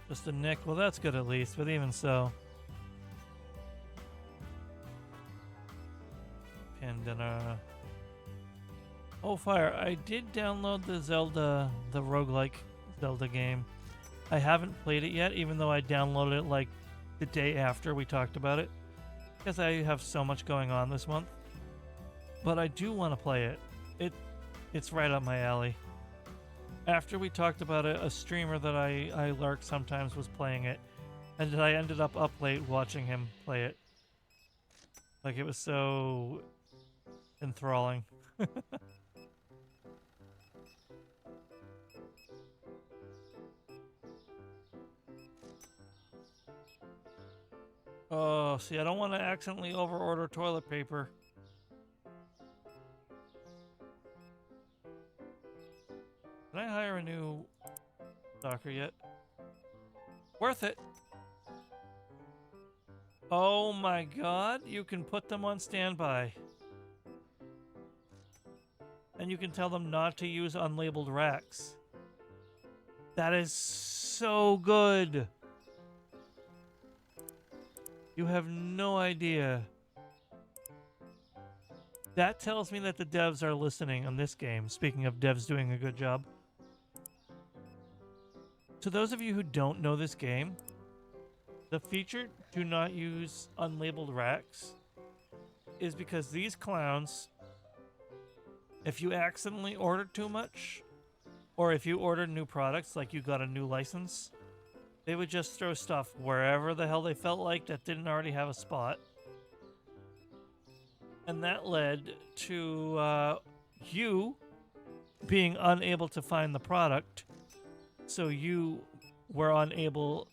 Just a nick. Well, that's good at least, but even so. Pandana. Oh, fire. I did download the roguelike Zelda game. I haven't played it yet, even though I downloaded it like the day after we talked about it. Because I have so much going on this month. But I do want to play it. It's right up my alley. After we talked about it, a streamer that I lurk sometimes was playing it. And I ended up late watching him play it. Like, it was so enthralling. Oh, see, I don't want to accidentally overorder toilet paper. Can I hire a new stalker yet? Worth it. Oh my god, you can put them on standby. And you can tell them not to use unlabeled racks. That is so good. You have no idea. That tells me that the devs are listening on this game. Speaking of devs doing a good job. To those of you who don't know this game, the feature "do not use unlabeled racks" is because these clowns, if you accidentally order too much, or if you ordered new products, like you got a new license, they would just throw stuff wherever the hell they felt like that didn't already have a spot. And that led to you being unable to find the product, so you were unable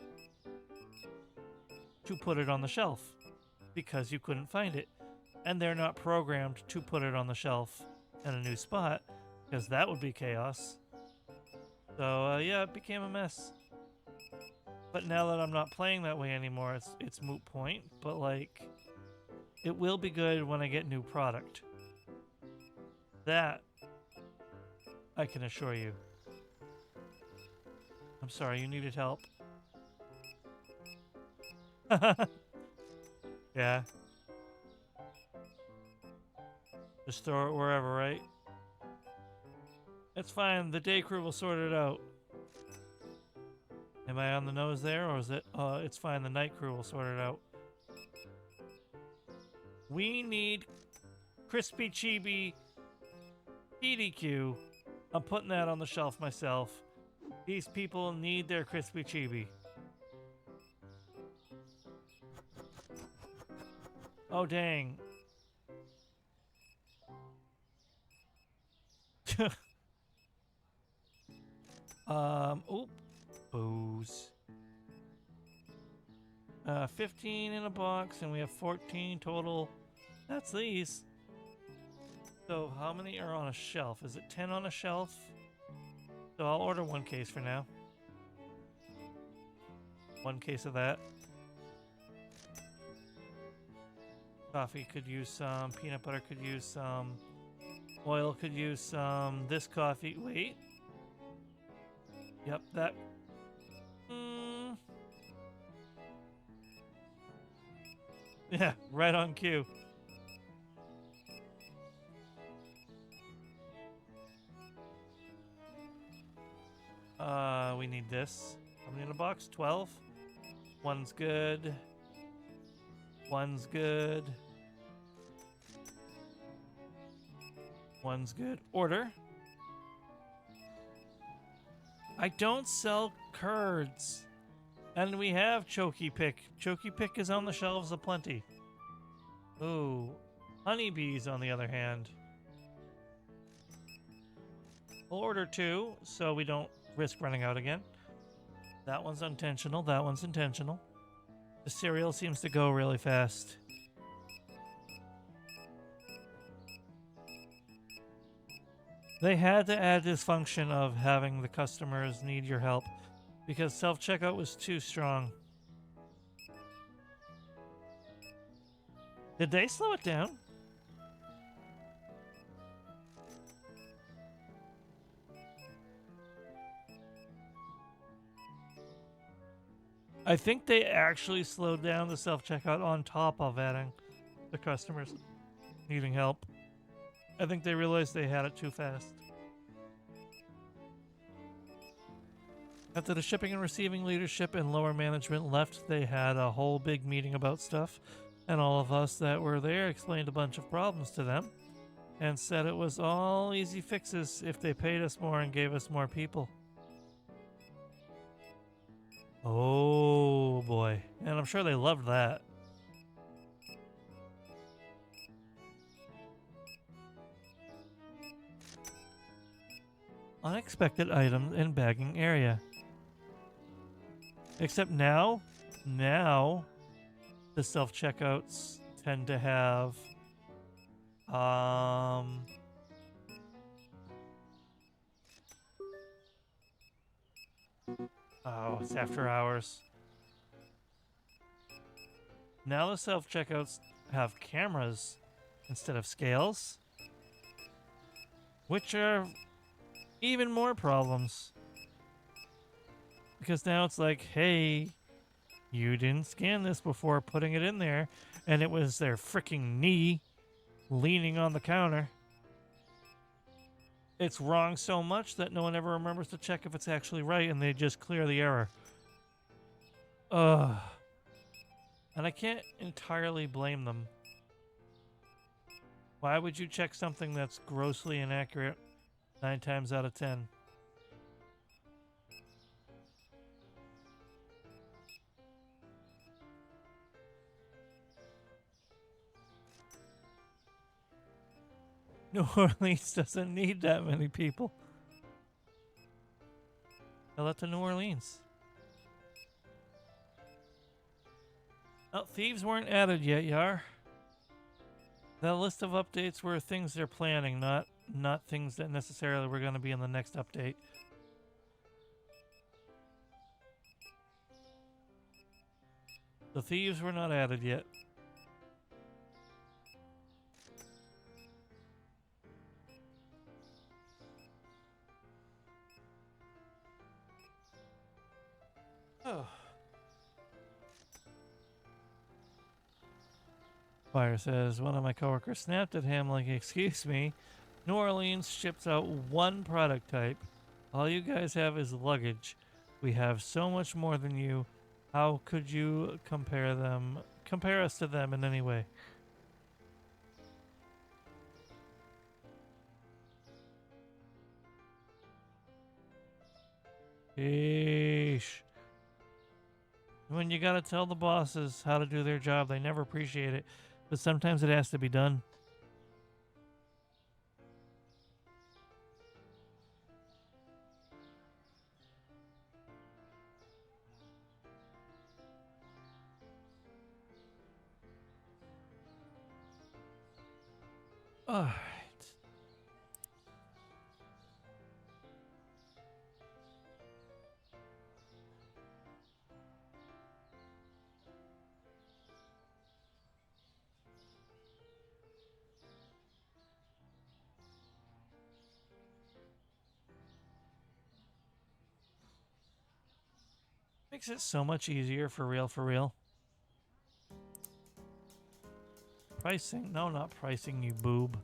to put it on the shelf because you couldn't find it. And they're not programmed to put it on the shelf in a new spot, because that would be chaos. So yeah, it became a mess. But now that I'm not playing that way anymore, it's moot point. But like, it will be good when I get new product. That I can assure you. I'm sorry, you needed help. Yeah. Just throw it wherever, right? It's fine, the day crew will sort it out. Am I on the nose there, or is it? It's fine, the night crew will sort it out. We need Crispy Chibi PDQ. I'm putting that on the shelf myself. These people need their Crispy Chibi. Oh, dang. Oop. Booze. 15 in a box, and we have 14 total. That's these. So how many are on a shelf? Is it 10 on a shelf? So I'll order one case for now. One case of that. Coffee could use some. Peanut butter could use some. Oil could use some. This coffee. Wait. Yep, that. Yeah, right on cue. We need this. How many in a box? 12? One's good. One's good. One's good. Order. I don't sell curds. And we have Choky Pick. Choky Pick is on the shelves aplenty. Ooh. Honeybees, on the other hand. We'll order 2, so we don't risk running out again. That one's intentional. That one's intentional. The cereal seems to go really fast. They had to add this function of having the customers need your help because self-checkout was too strong. Did they slow it down? I think they actually slowed down the self-checkout on top of adding the customers needing help. I think they realized they had it too fast. After the shipping and receiving leadership and lower management left, they had a whole big meeting about stuff, and all of us that were there explained a bunch of problems to them and said it was all easy fixes if they paid us more and gave us more people. Oh boy. And I'm sure they loved that. Unexpected item in bagging area. Except now the self-checkouts tend to have oh, it's after hours. Now the self-checkouts have cameras instead of scales, which are even more problems. Because now it's like, hey, you didn't scan this before putting it in there, and it was their freaking knee leaning on the counter. It's wrong so much that no one ever remembers to check if it's actually right, and they just clear the error. Ugh. And I can't entirely blame them. Why would you check something that's grossly inaccurate 9 times out of 10? New Orleans doesn't need that many people. Tell that to New Orleans. Oh, thieves weren't added yet, Yar. That list of updates were things they're planning, not things that necessarily were going to be in the next update. The thieves were not added yet. Oh. Fire says, one of my coworkers snapped at him like, excuse me, New Orleans ships out one product type. All you guys have is luggage. We have so much more than you. How could you compare us to them in any way? Eesh. When you gotta tell the bosses how to do their job, they never appreciate it. But sometimes it has to be done. Alright. makes it so much easier for real, for real. Pricing? No, not pricing, you boob.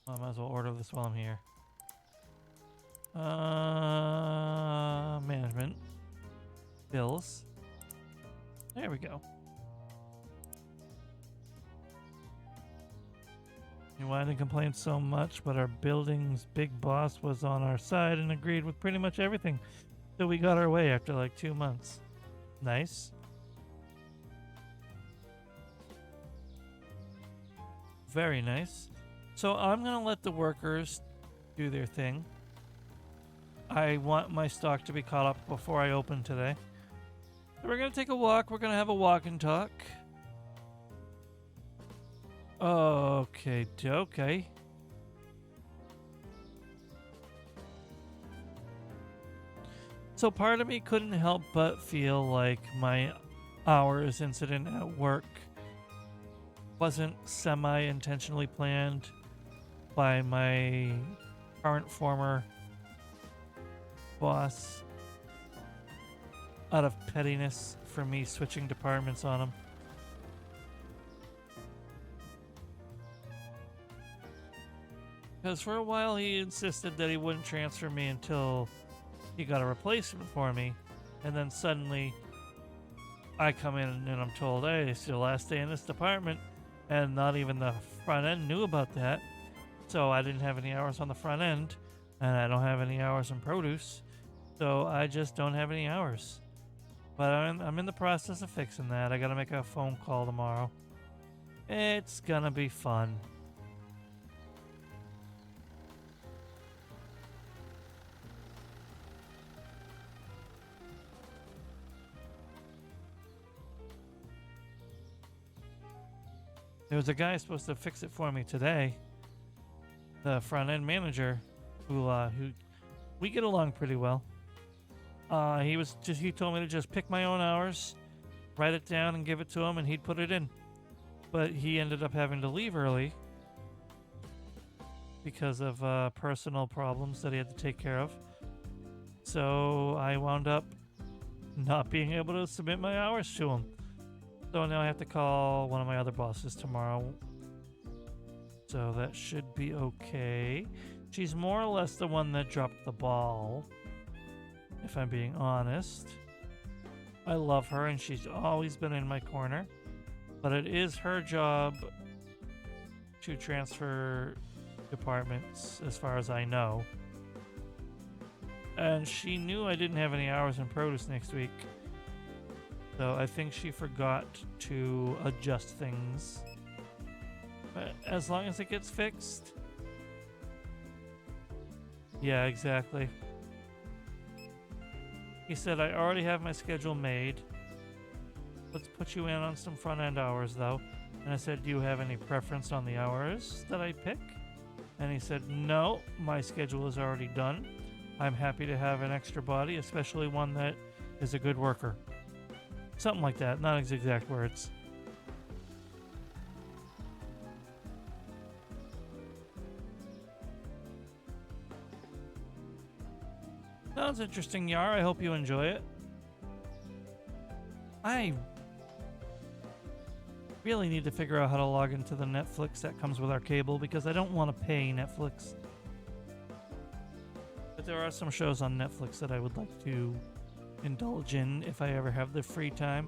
I might as well order this while I'm here. Management. Bills. There we go. You wanted to complain so much, but our building's big boss was on our side and agreed with pretty much everything. So we got our way after like 2 months. Nice. Very nice. So I'm going to let the workers do their thing. I want my stock to be caught up before I open today. So we're going to take a walk. We're going to have a walk and talk. Okay, okay. So part of me couldn't help but feel like my hours incident at work wasn't semi-intentionally planned by my current former boss out of pettiness for me switching departments on him. Because for a while he insisted that he wouldn't transfer me until he got a replacement for me. And then suddenly I come in and I'm told, hey, it's your last day in this department. And not even the front end knew about that. So I didn't have any hours on the front end. And I don't have any hours in produce. So I just don't have any hours. But I'm in the process of fixing that. I gotta make a phone call tomorrow. It's gonna be fun. There was a guy supposed to fix it for me today. The front end manager, who we get along pretty well. He told me to just pick my own hours, write it down, and give it to him, and he'd put it in. But he ended up having to leave early because of personal problems that he had to take care of. So I wound up not being able to submit my hours to him. So now I have to call one of my other bosses tomorrow. So that should be okay. She's more or less the one that dropped the ball, if I'm being honest. I love her and she's always been in my corner. But it is her job to transfer departments, as far as I know. And she knew I didn't have any hours in produce next week. So I think she forgot to adjust things. But as long as it gets fixed. Yeah, exactly. He said, I already have my schedule made. Let's put you in on some front end hours though. And I said, do you have any preference on the hours that I pick? And he said, no, my schedule is already done. I'm happy to have an extra body, especially one that is a good worker. Something like that, not his exact words. Sounds interesting, Yar. I hope you enjoy it. I really need to figure out how to log into the Netflix that comes with our cable because I don't want to pay Netflix. But there are some shows on Netflix that I would like to indulge in if I ever have the free time.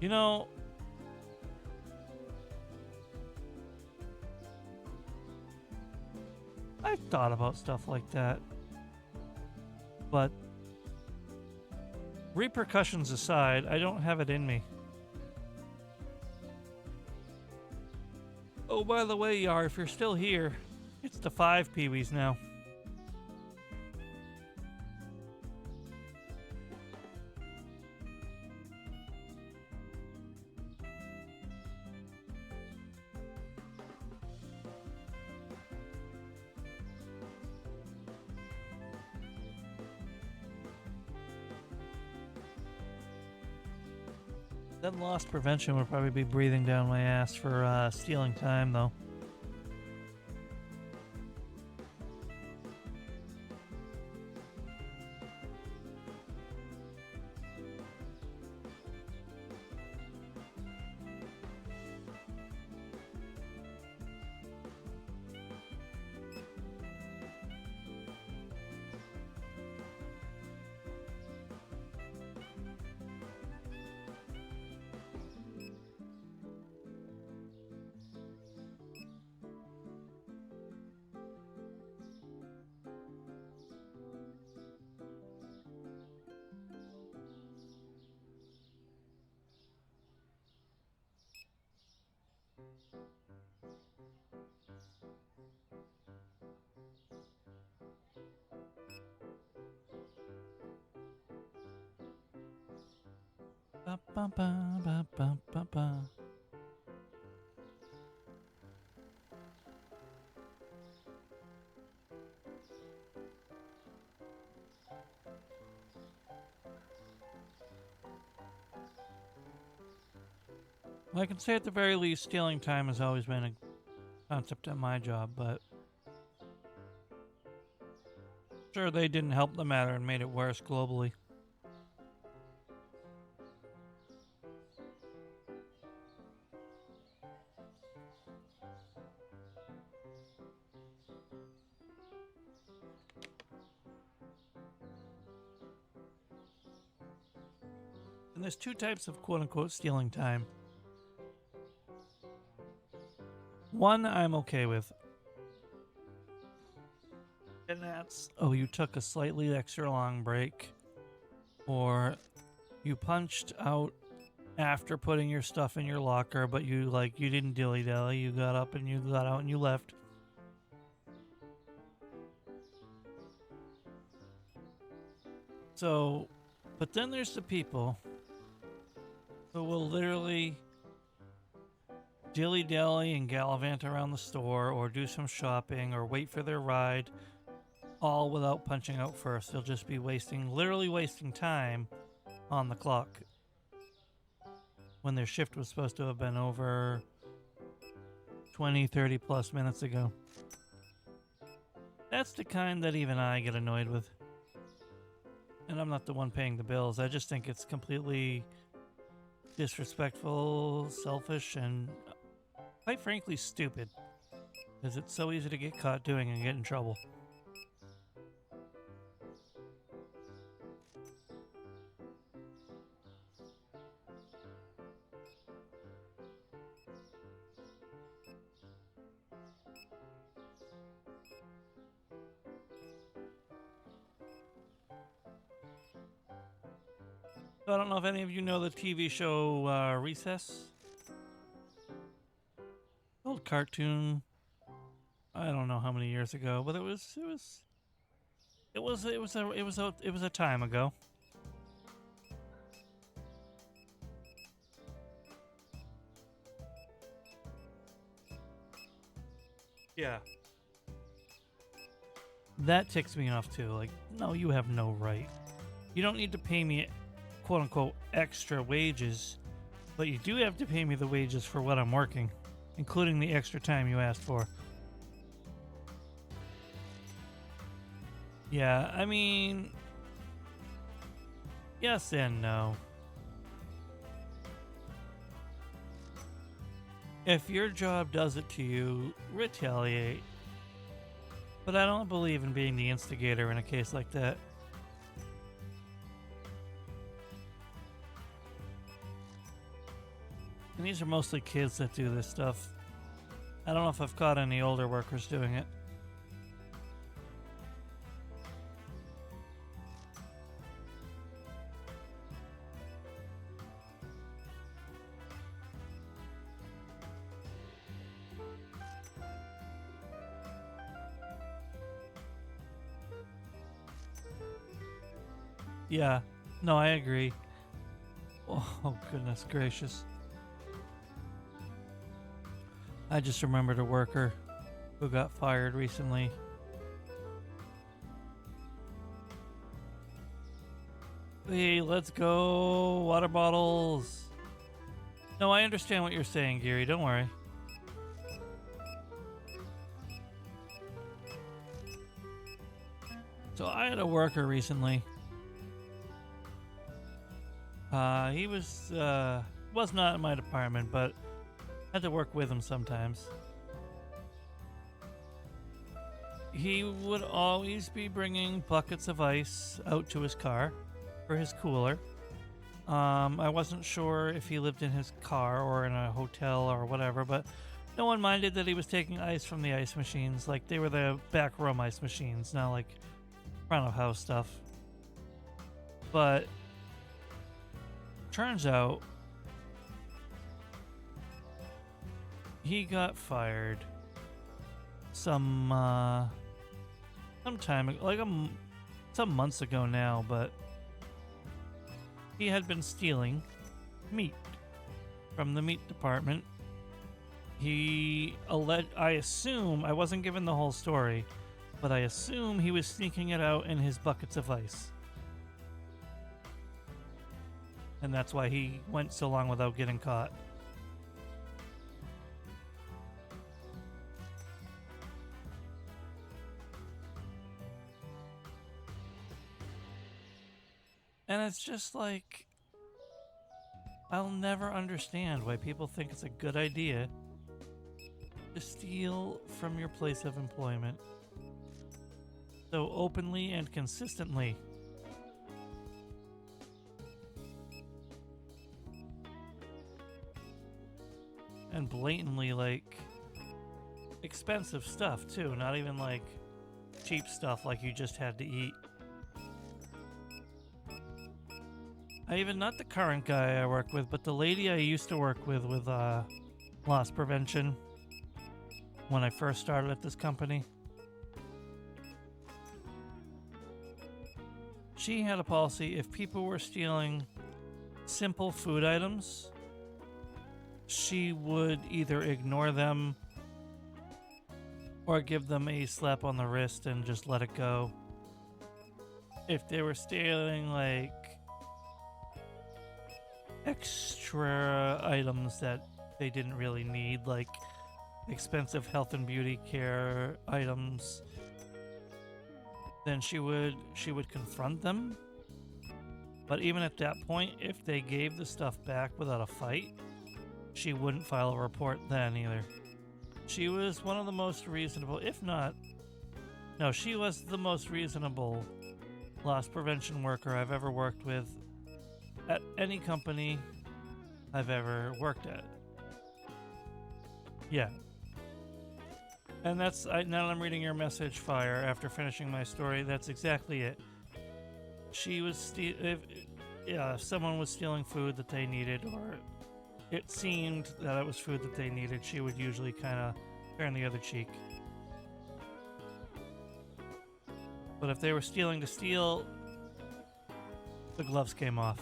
You know, I've thought about stuff like that, but repercussions aside, I don't have it in me. Oh, by the way, Yar, if you're still here, it's the 5 Pee-wees now. Then loss prevention would probably be breathing down my ass for stealing time, though. Ba, ba, ba, ba, ba, ba, ba. Well, I can say at the very least, stealing time has always been a concept at my job, but sure, they didn't help the matter and made it worse globally. And there's two types of quote unquote stealing time. One I'm okay with. And that's, oh, you took a slightly extra long break, or you punched out after putting your stuff in your locker, but you didn't dilly dally. You got up and you got out and you left. So, but then there's the people who will literally dilly dally and gallivant around the store, or do some shopping, or wait for their ride, all without punching out first. They'll just be literally wasting time on the clock when their shift was supposed to have been over 20, 30 plus minutes ago. That's the kind that even I get annoyed with. And I'm not the one paying the bills. I just think it's completely disrespectful, selfish, and quite frankly stupid. Because it's so easy to get caught doing and get in trouble. So I don't know if any of you know the TV show Recess. Old cartoon. I don't know how many years ago, but it was a time ago. Yeah. That ticks me off too. Like, no, you have no right. You don't need to pay me quote unquote extra wages, but you do have to pay me the wages for what I'm working, including the extra time you asked for. Yeah, I mean, yes and no. If your job does it to you, retaliate. But I don't believe in being the instigator in a case like that. And these are mostly kids that do this stuff. I don't know if I've caught any older workers doing it. Yeah, no, I agree. Oh, goodness gracious. I just remembered a worker who got fired recently. Hey, let's go. Water bottles. No, I understand what you're saying, Geary. Don't worry. So I had a worker recently. He was not in my department, but had to work with him sometimes. He would always be bringing buckets of ice out to his car for his cooler. I wasn't sure if he lived in his car or in a hotel or whatever, but no one minded that he was taking ice from the ice machines. Like, they were the back room ice machines, not like front of house stuff. But turns out he got fired some time ago, like some months ago now, but he had been stealing meat from the meat department. I assume, I wasn't given the whole story, but I assume he was sneaking it out in his buckets of ice. And that's why he went so long without getting caught. And it's just like, I'll never understand why people think it's a good idea to steal from your place of employment so openly and consistently. And blatantly, like, expensive stuff too, not even like cheap stuff like you just had to eat. Not the current guy I work with, but the lady I used to work with loss prevention when I first started at this company. She had a policy: if people were stealing simple food items, she would either ignore them or give them a slap on the wrist and just let it go. If they were stealing like extra items that they didn't really need, like expensive health and beauty care items, then she would confront them. But even at that point, if they gave the stuff back without a fight, she wouldn't file a report then either. She was one of the most reasonable, if not, no, she was the most reasonable loss prevention worker I've ever worked with at any company I've ever worked at. Yeah. And now that I'm reading your message, Fire, after finishing my story, that's exactly it. She was if someone was stealing food that they needed, or it seemed that it was food that they needed, she would usually kind of turn the other cheek. But if they were stealing to steal, the gloves came off.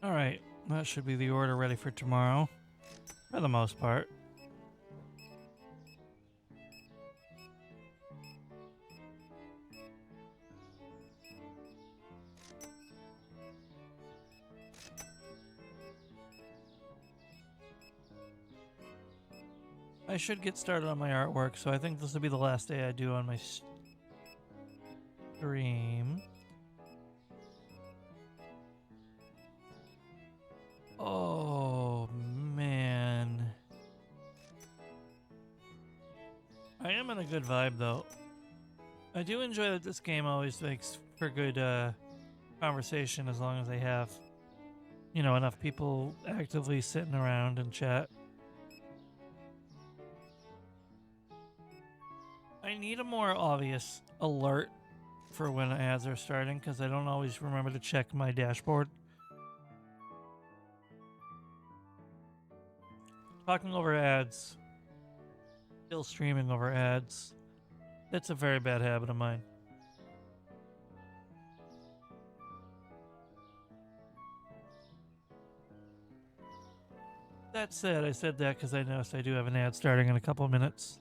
Alright, that should be the order ready for tomorrow, for the most part. I should get started on my artwork, so I think this will be the last day I do on my stream. Oh, man. I am in a good vibe, though. I do enjoy that this game always makes for good conversation, as long as they have, enough people actively sitting around and chat. I need a more obvious alert for when ads are starting, because I don't always remember to check my dashboard. Talking over ads, still streaming over ads, that's a very bad habit of mine. That said, I said that because I noticed I do have an ad starting in a couple of minutes.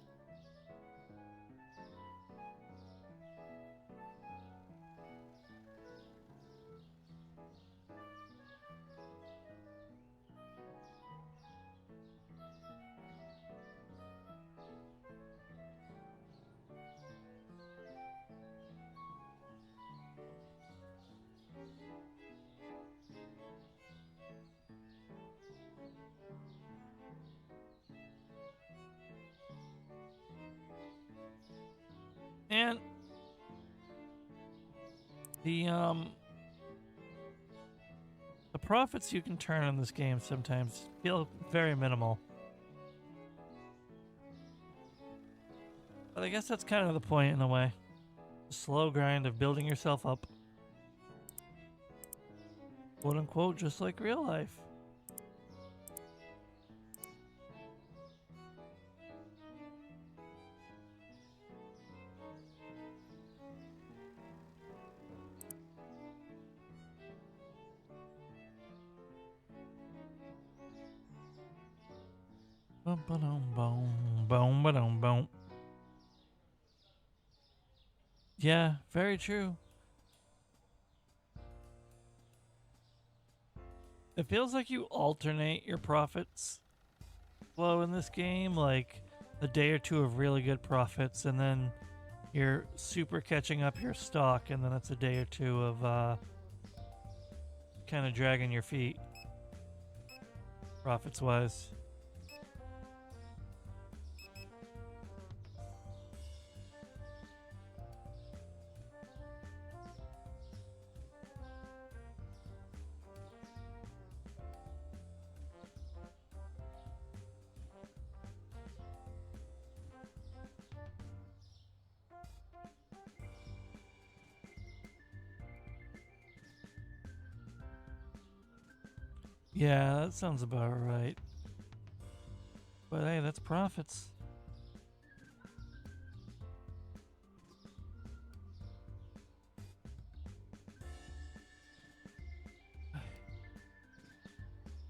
And the profits you can turn on this game sometimes feel very minimal. But I guess that's kind of the point in a way. The slow grind of building yourself up. Quote unquote, just like real life. Boom, boom, boom, boom, boom, boom. Yeah, very true. It feels like you alternate your profits flow in this game, like a day or two of really good profits, and then you're super catching up your stock, and then it's a day or two of kind of dragging your feet profits wise. Yeah, that sounds about right. But hey, that's profits.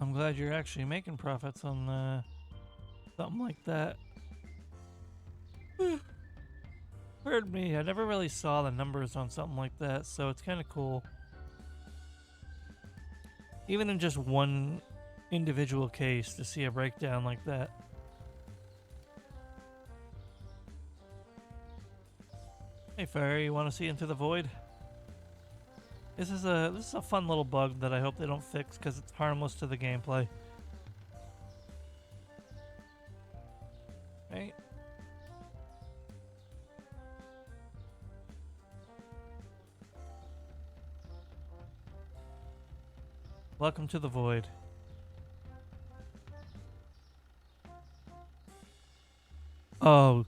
I'm glad you're actually making profits on something like that. Pardon me, I never really saw the numbers on something like that, so it's kind of cool. Even in just one individual case to see a breakdown like that. Hey Fairy, you want to see Into the Void? This is a fun little bug that I hope they don't fix because it's harmless to the gameplay. Right? Welcome to the Void. Oh.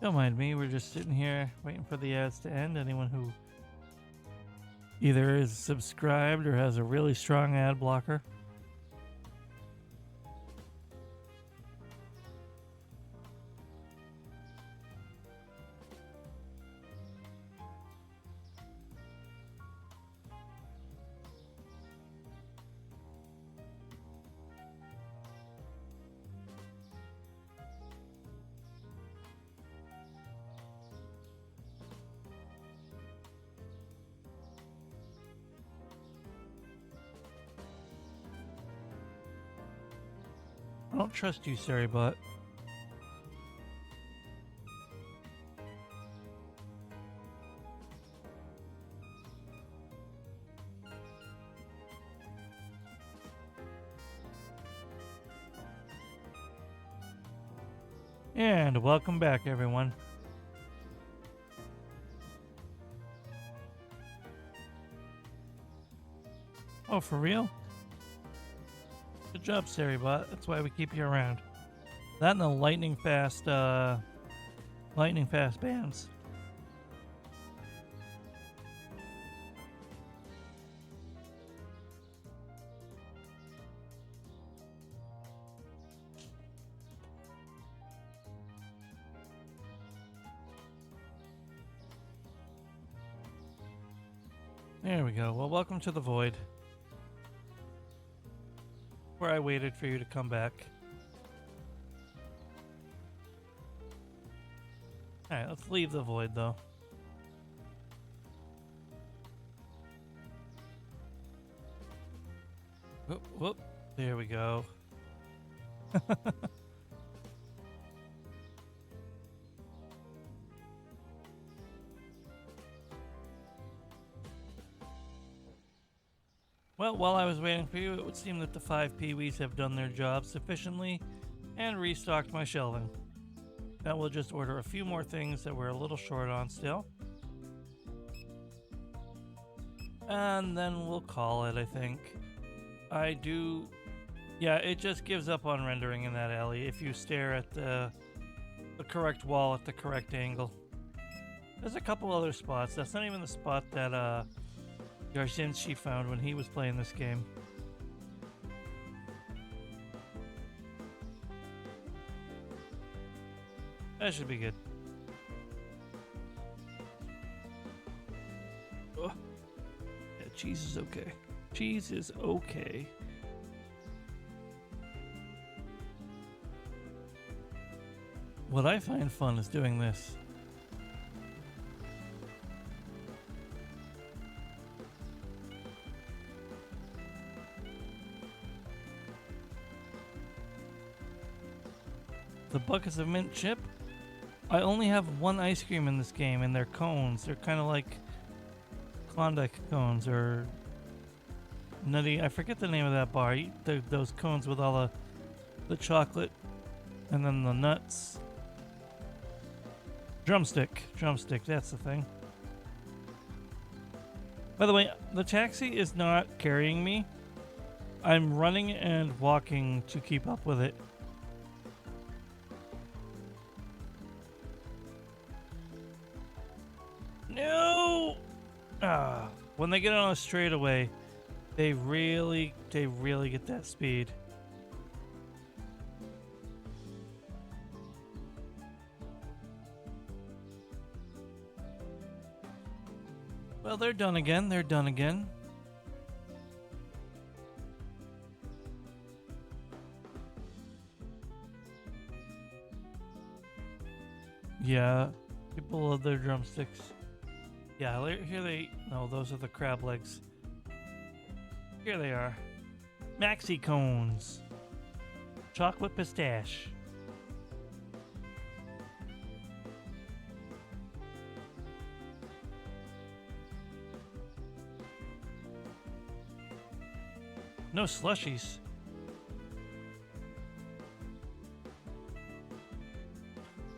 Don't mind me, we're just sitting here waiting for the ads to end. Anyone who either is subscribed or has a really strong ad blocker. I don't trust you, Sarybot. And welcome back, everyone. Oh, for real? Good job, Sarybot. That's why we keep you around. That and the lightning fast bands. There we go. Well, welcome to the Void. where I waited for you to come back. Alright, let's leave the void though. Whoop, whoop. There we go. Well, while I was waiting for you, it would seem that the 5 Peewees have done their job sufficiently and restocked my shelving. Now we'll just order a few more things that we're a little short on still. And then we'll call it, I think. Yeah, it just gives up on rendering in that alley if you stare at the correct wall at the correct angle. There's a couple other spots. That's not even the spot that Yarzynski found when he was playing this game. That should be good. Oh. Yeah, cheese is okay. Cheese is okay. What I find fun is doing this. The buckets of mint chip. I only have one ice cream in this game, and they're cones. They're kind of like Klondike cones or nutty. I forget the name of that bar. Those cones with all the chocolate and then the nuts. Drumstick. That's the thing. By the way, the taxi is not carrying me. I'm running and walking to keep up with it. No! When they get on a straightaway, they really get that speed. Well, they're done again. Yeah, people love their drumsticks. Yeah, no, those are the crab legs. Here they are. Maxi cones. Chocolate pistache. No slushies.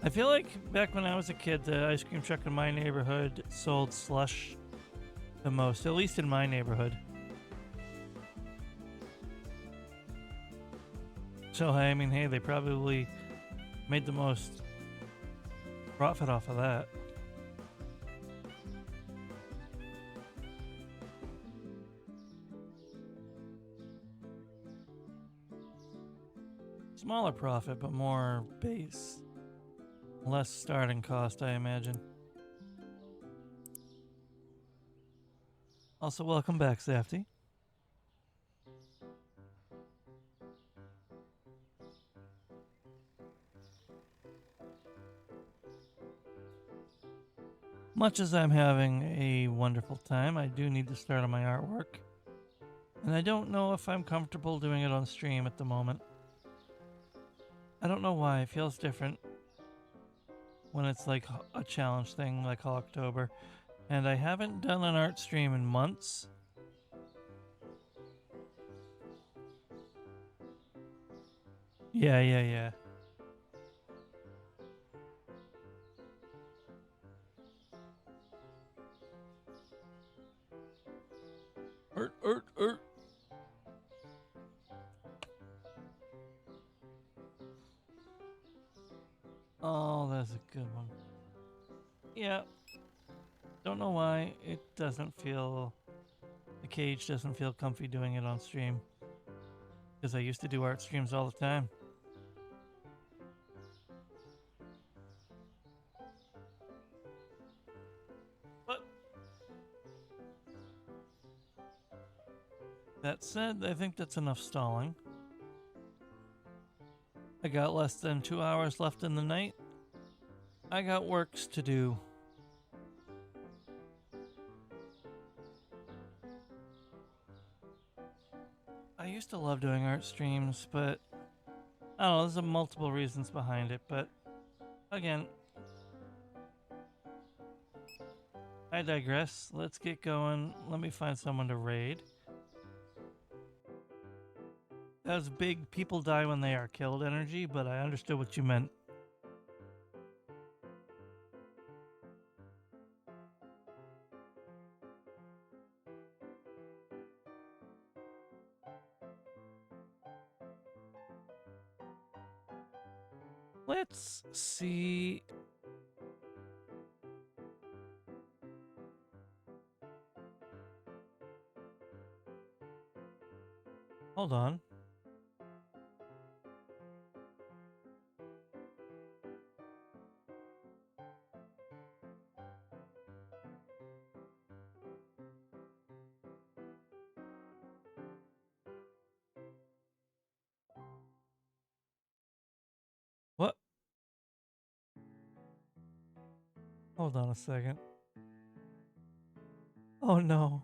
I feel like back when I was a kid, the ice cream truck in my neighborhood sold slush the most, at least in my neighborhood. So, I mean, hey, they probably made the most profit off of that. Smaller profit, but more base. Less starting cost, I imagine. Also, welcome back, Safety. Much as I'm having a wonderful time, I do need to start on my artwork. And I don't know if I'm comfortable doing it on stream at the moment. I don't know why, it feels different when it's like a challenge thing like October. And I haven't done an art stream in months. Yeah. Ert. Oh, that's a good one. Yeah. Don't know why it doesn't feel... The cage doesn't feel comfy doing it on stream. Because I used to do art streams all the time. But that said, I think that's enough stalling. I got less than 2 hours left in the night. I got works to do. I used to love doing art streams, but I don't know, there's multiple reasons behind it, but again, I digress. Let's get going. Let me find someone to raid. That was big people die when they are killed energy, but I understood what you meant. Let's see. Hold on. What? Hold on a second. Oh no.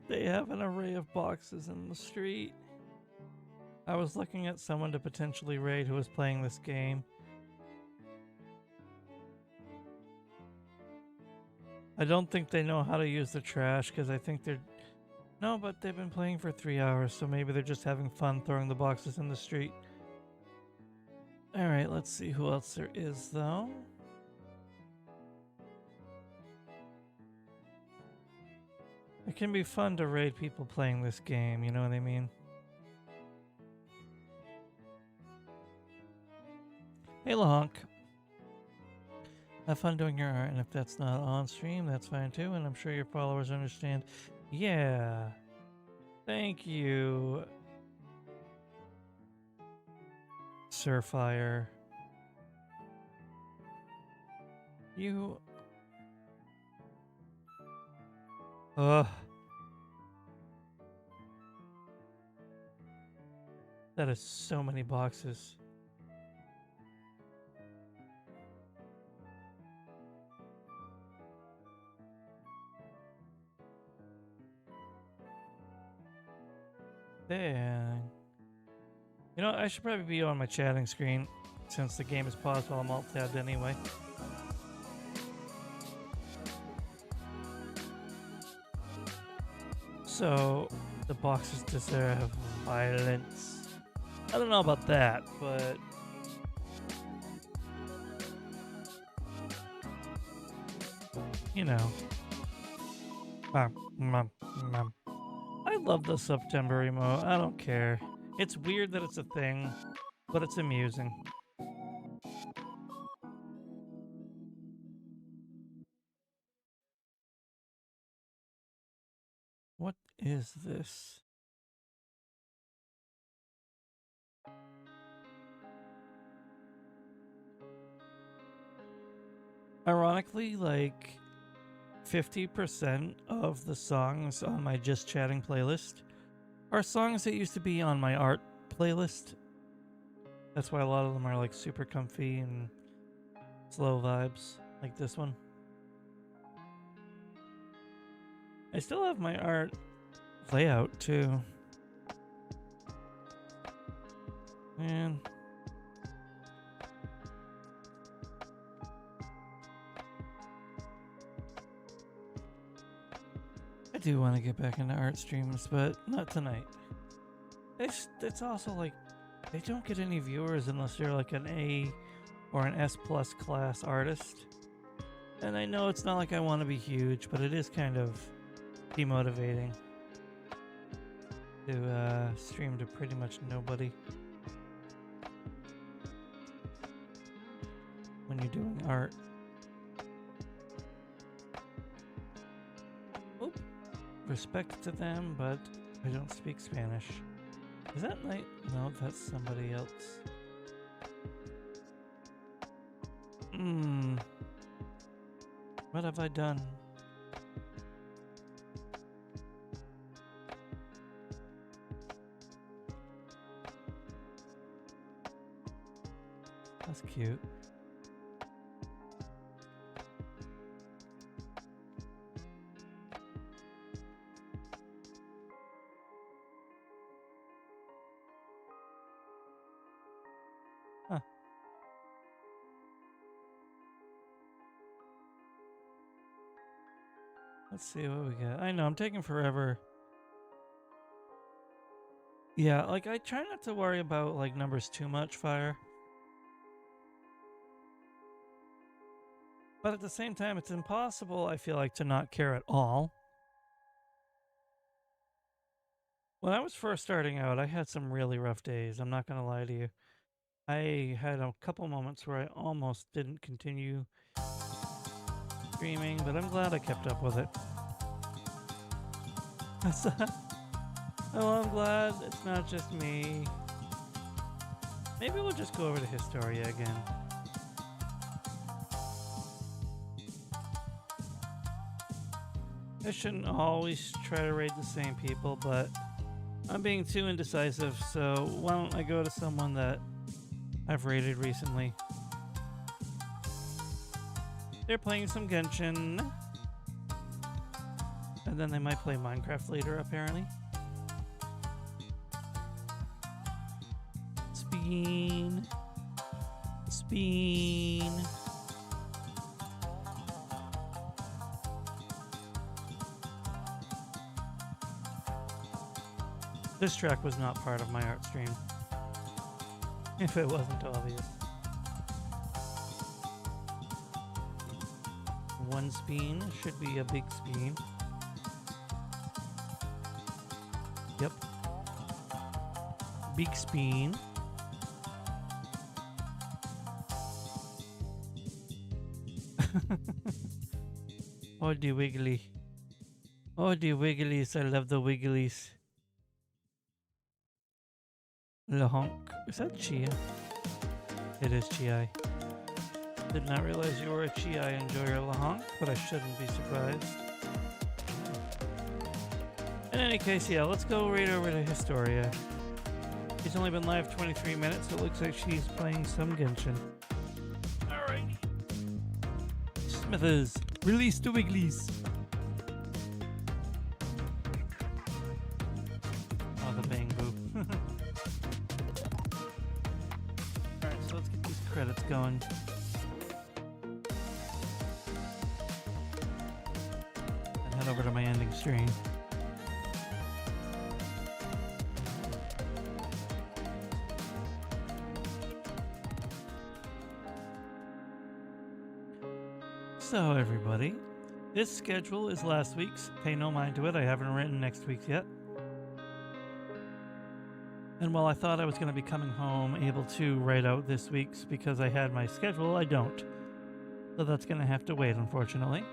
They have an array of boxes in the street. I was looking at someone to potentially raid who was playing this game. I don't think they know how to use the trash because I think they're... No, but they've been playing for 3 hours, so maybe they're just having fun throwing the boxes in the street. Alright, let's see who else there is, though. It can be fun to raid people playing this game, you know what I mean? Hey, Lahonk. Have fun doing your art, and if that's not on stream, that's fine too, and I'm sure your followers understand. Yeah. Thank you, Surfire. You... Ugh. That is so many boxes. Dang. You know, I should probably be on my chatting screen since the game is paused while I'm alt-tabbed anyway. So, the boxes deserve violence. I don't know about that, but... You know. I love the September emote. I don't care. It's weird that it's a thing, but it's amusing. What is this? Ironically, like 50% of the songs on my Just Chatting playlist are songs that used to be on my art playlist. That's why a lot of them are like super comfy and slow vibes, like this one. I still have my art layout too. Man. I do want to get back into art streams, but not tonight. It's also like, they don't get any viewers unless you're like an A or an S plus class artist. And I know it's not like I want to be huge, but it is kind of demotivating to stream to pretty much nobody when you're doing art. Oop. Respect to them, but I don't speak Spanish. Is that night? No, that's somebody else. What have I done? cute. Huh. Let's see what we got. I know, I'm taking forever. Yeah, like, I try not to worry about, like, numbers too much, Fire. But at the same time, it's impossible, I feel like, to not care at all. When I was first starting out, I had some really rough days. I'm not going to lie to you. I had a couple moments where I almost didn't continue streaming, but I'm glad I kept up with it. Oh, I'm glad it's not just me. Maybe we'll just go over to Historia again. I shouldn't always try to raid the same people, but I'm being too indecisive, so why don't I go to someone that I've raided recently. They're playing some Genshin. And then they might play Minecraft later, apparently. Speen. Speen. This track was not part of my art stream. If it wasn't obvious. One speen should be a big speen. Yep. Big speen. Oh, the wiggly. Oh, the wigglies. I love the wigglies. Lahonk. Is that Chia? It is Chia. Did not realize you were a Chia enjoyer, Lahonk, but I shouldn't be surprised. In any case, yeah, let's go right over to Historia. She's only been live 23 minutes, so it looks like she's playing some Genshin. Alrighty. Smithers, release the wigglies. Oh, the bang boo. Alright, so let's get these credits going. And head over to my ending stream. So everybody, this schedule is last week's. Pay no mind to it. I haven't written next week's yet. And while I thought I was going to be coming home able to write out this week's because I had my schedule, I don't. So that's going to have to wait, unfortunately.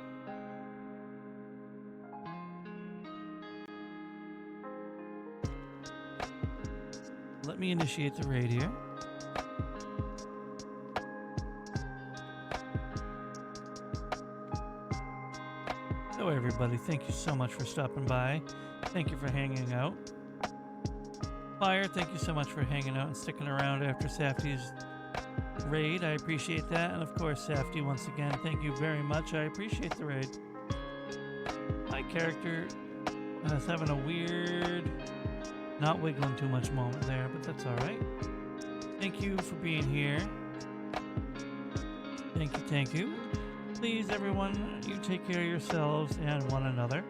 Let me initiate the raid here. So everybody, thank you so much for stopping by. Thank you for hanging out. Fire, thank you so much for hanging out and sticking around after Safty's raid. I appreciate that. And of course, Safty, once again, thank you very much. I appreciate the raid. My character is having a weird, not wiggling too much moment there, but that's all right. Thank you for being here. Thank you, thank you. Please, everyone, you take care of yourselves and one another.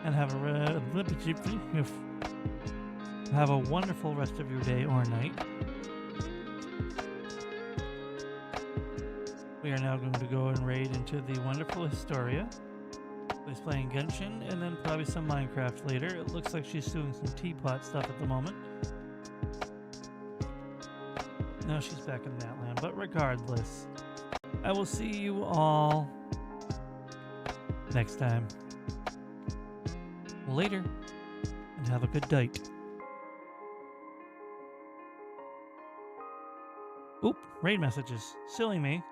And have a wonderful rest of your day or night. We are now going to go and raid into the wonderful Historia. She's playing Genshin and then probably some Minecraft later. It looks like she's doing some teapot stuff at the moment. Now she's back in that land, but regardless, I will see you all next time. Later, and have a good night. Oop, raid messages. Silly me.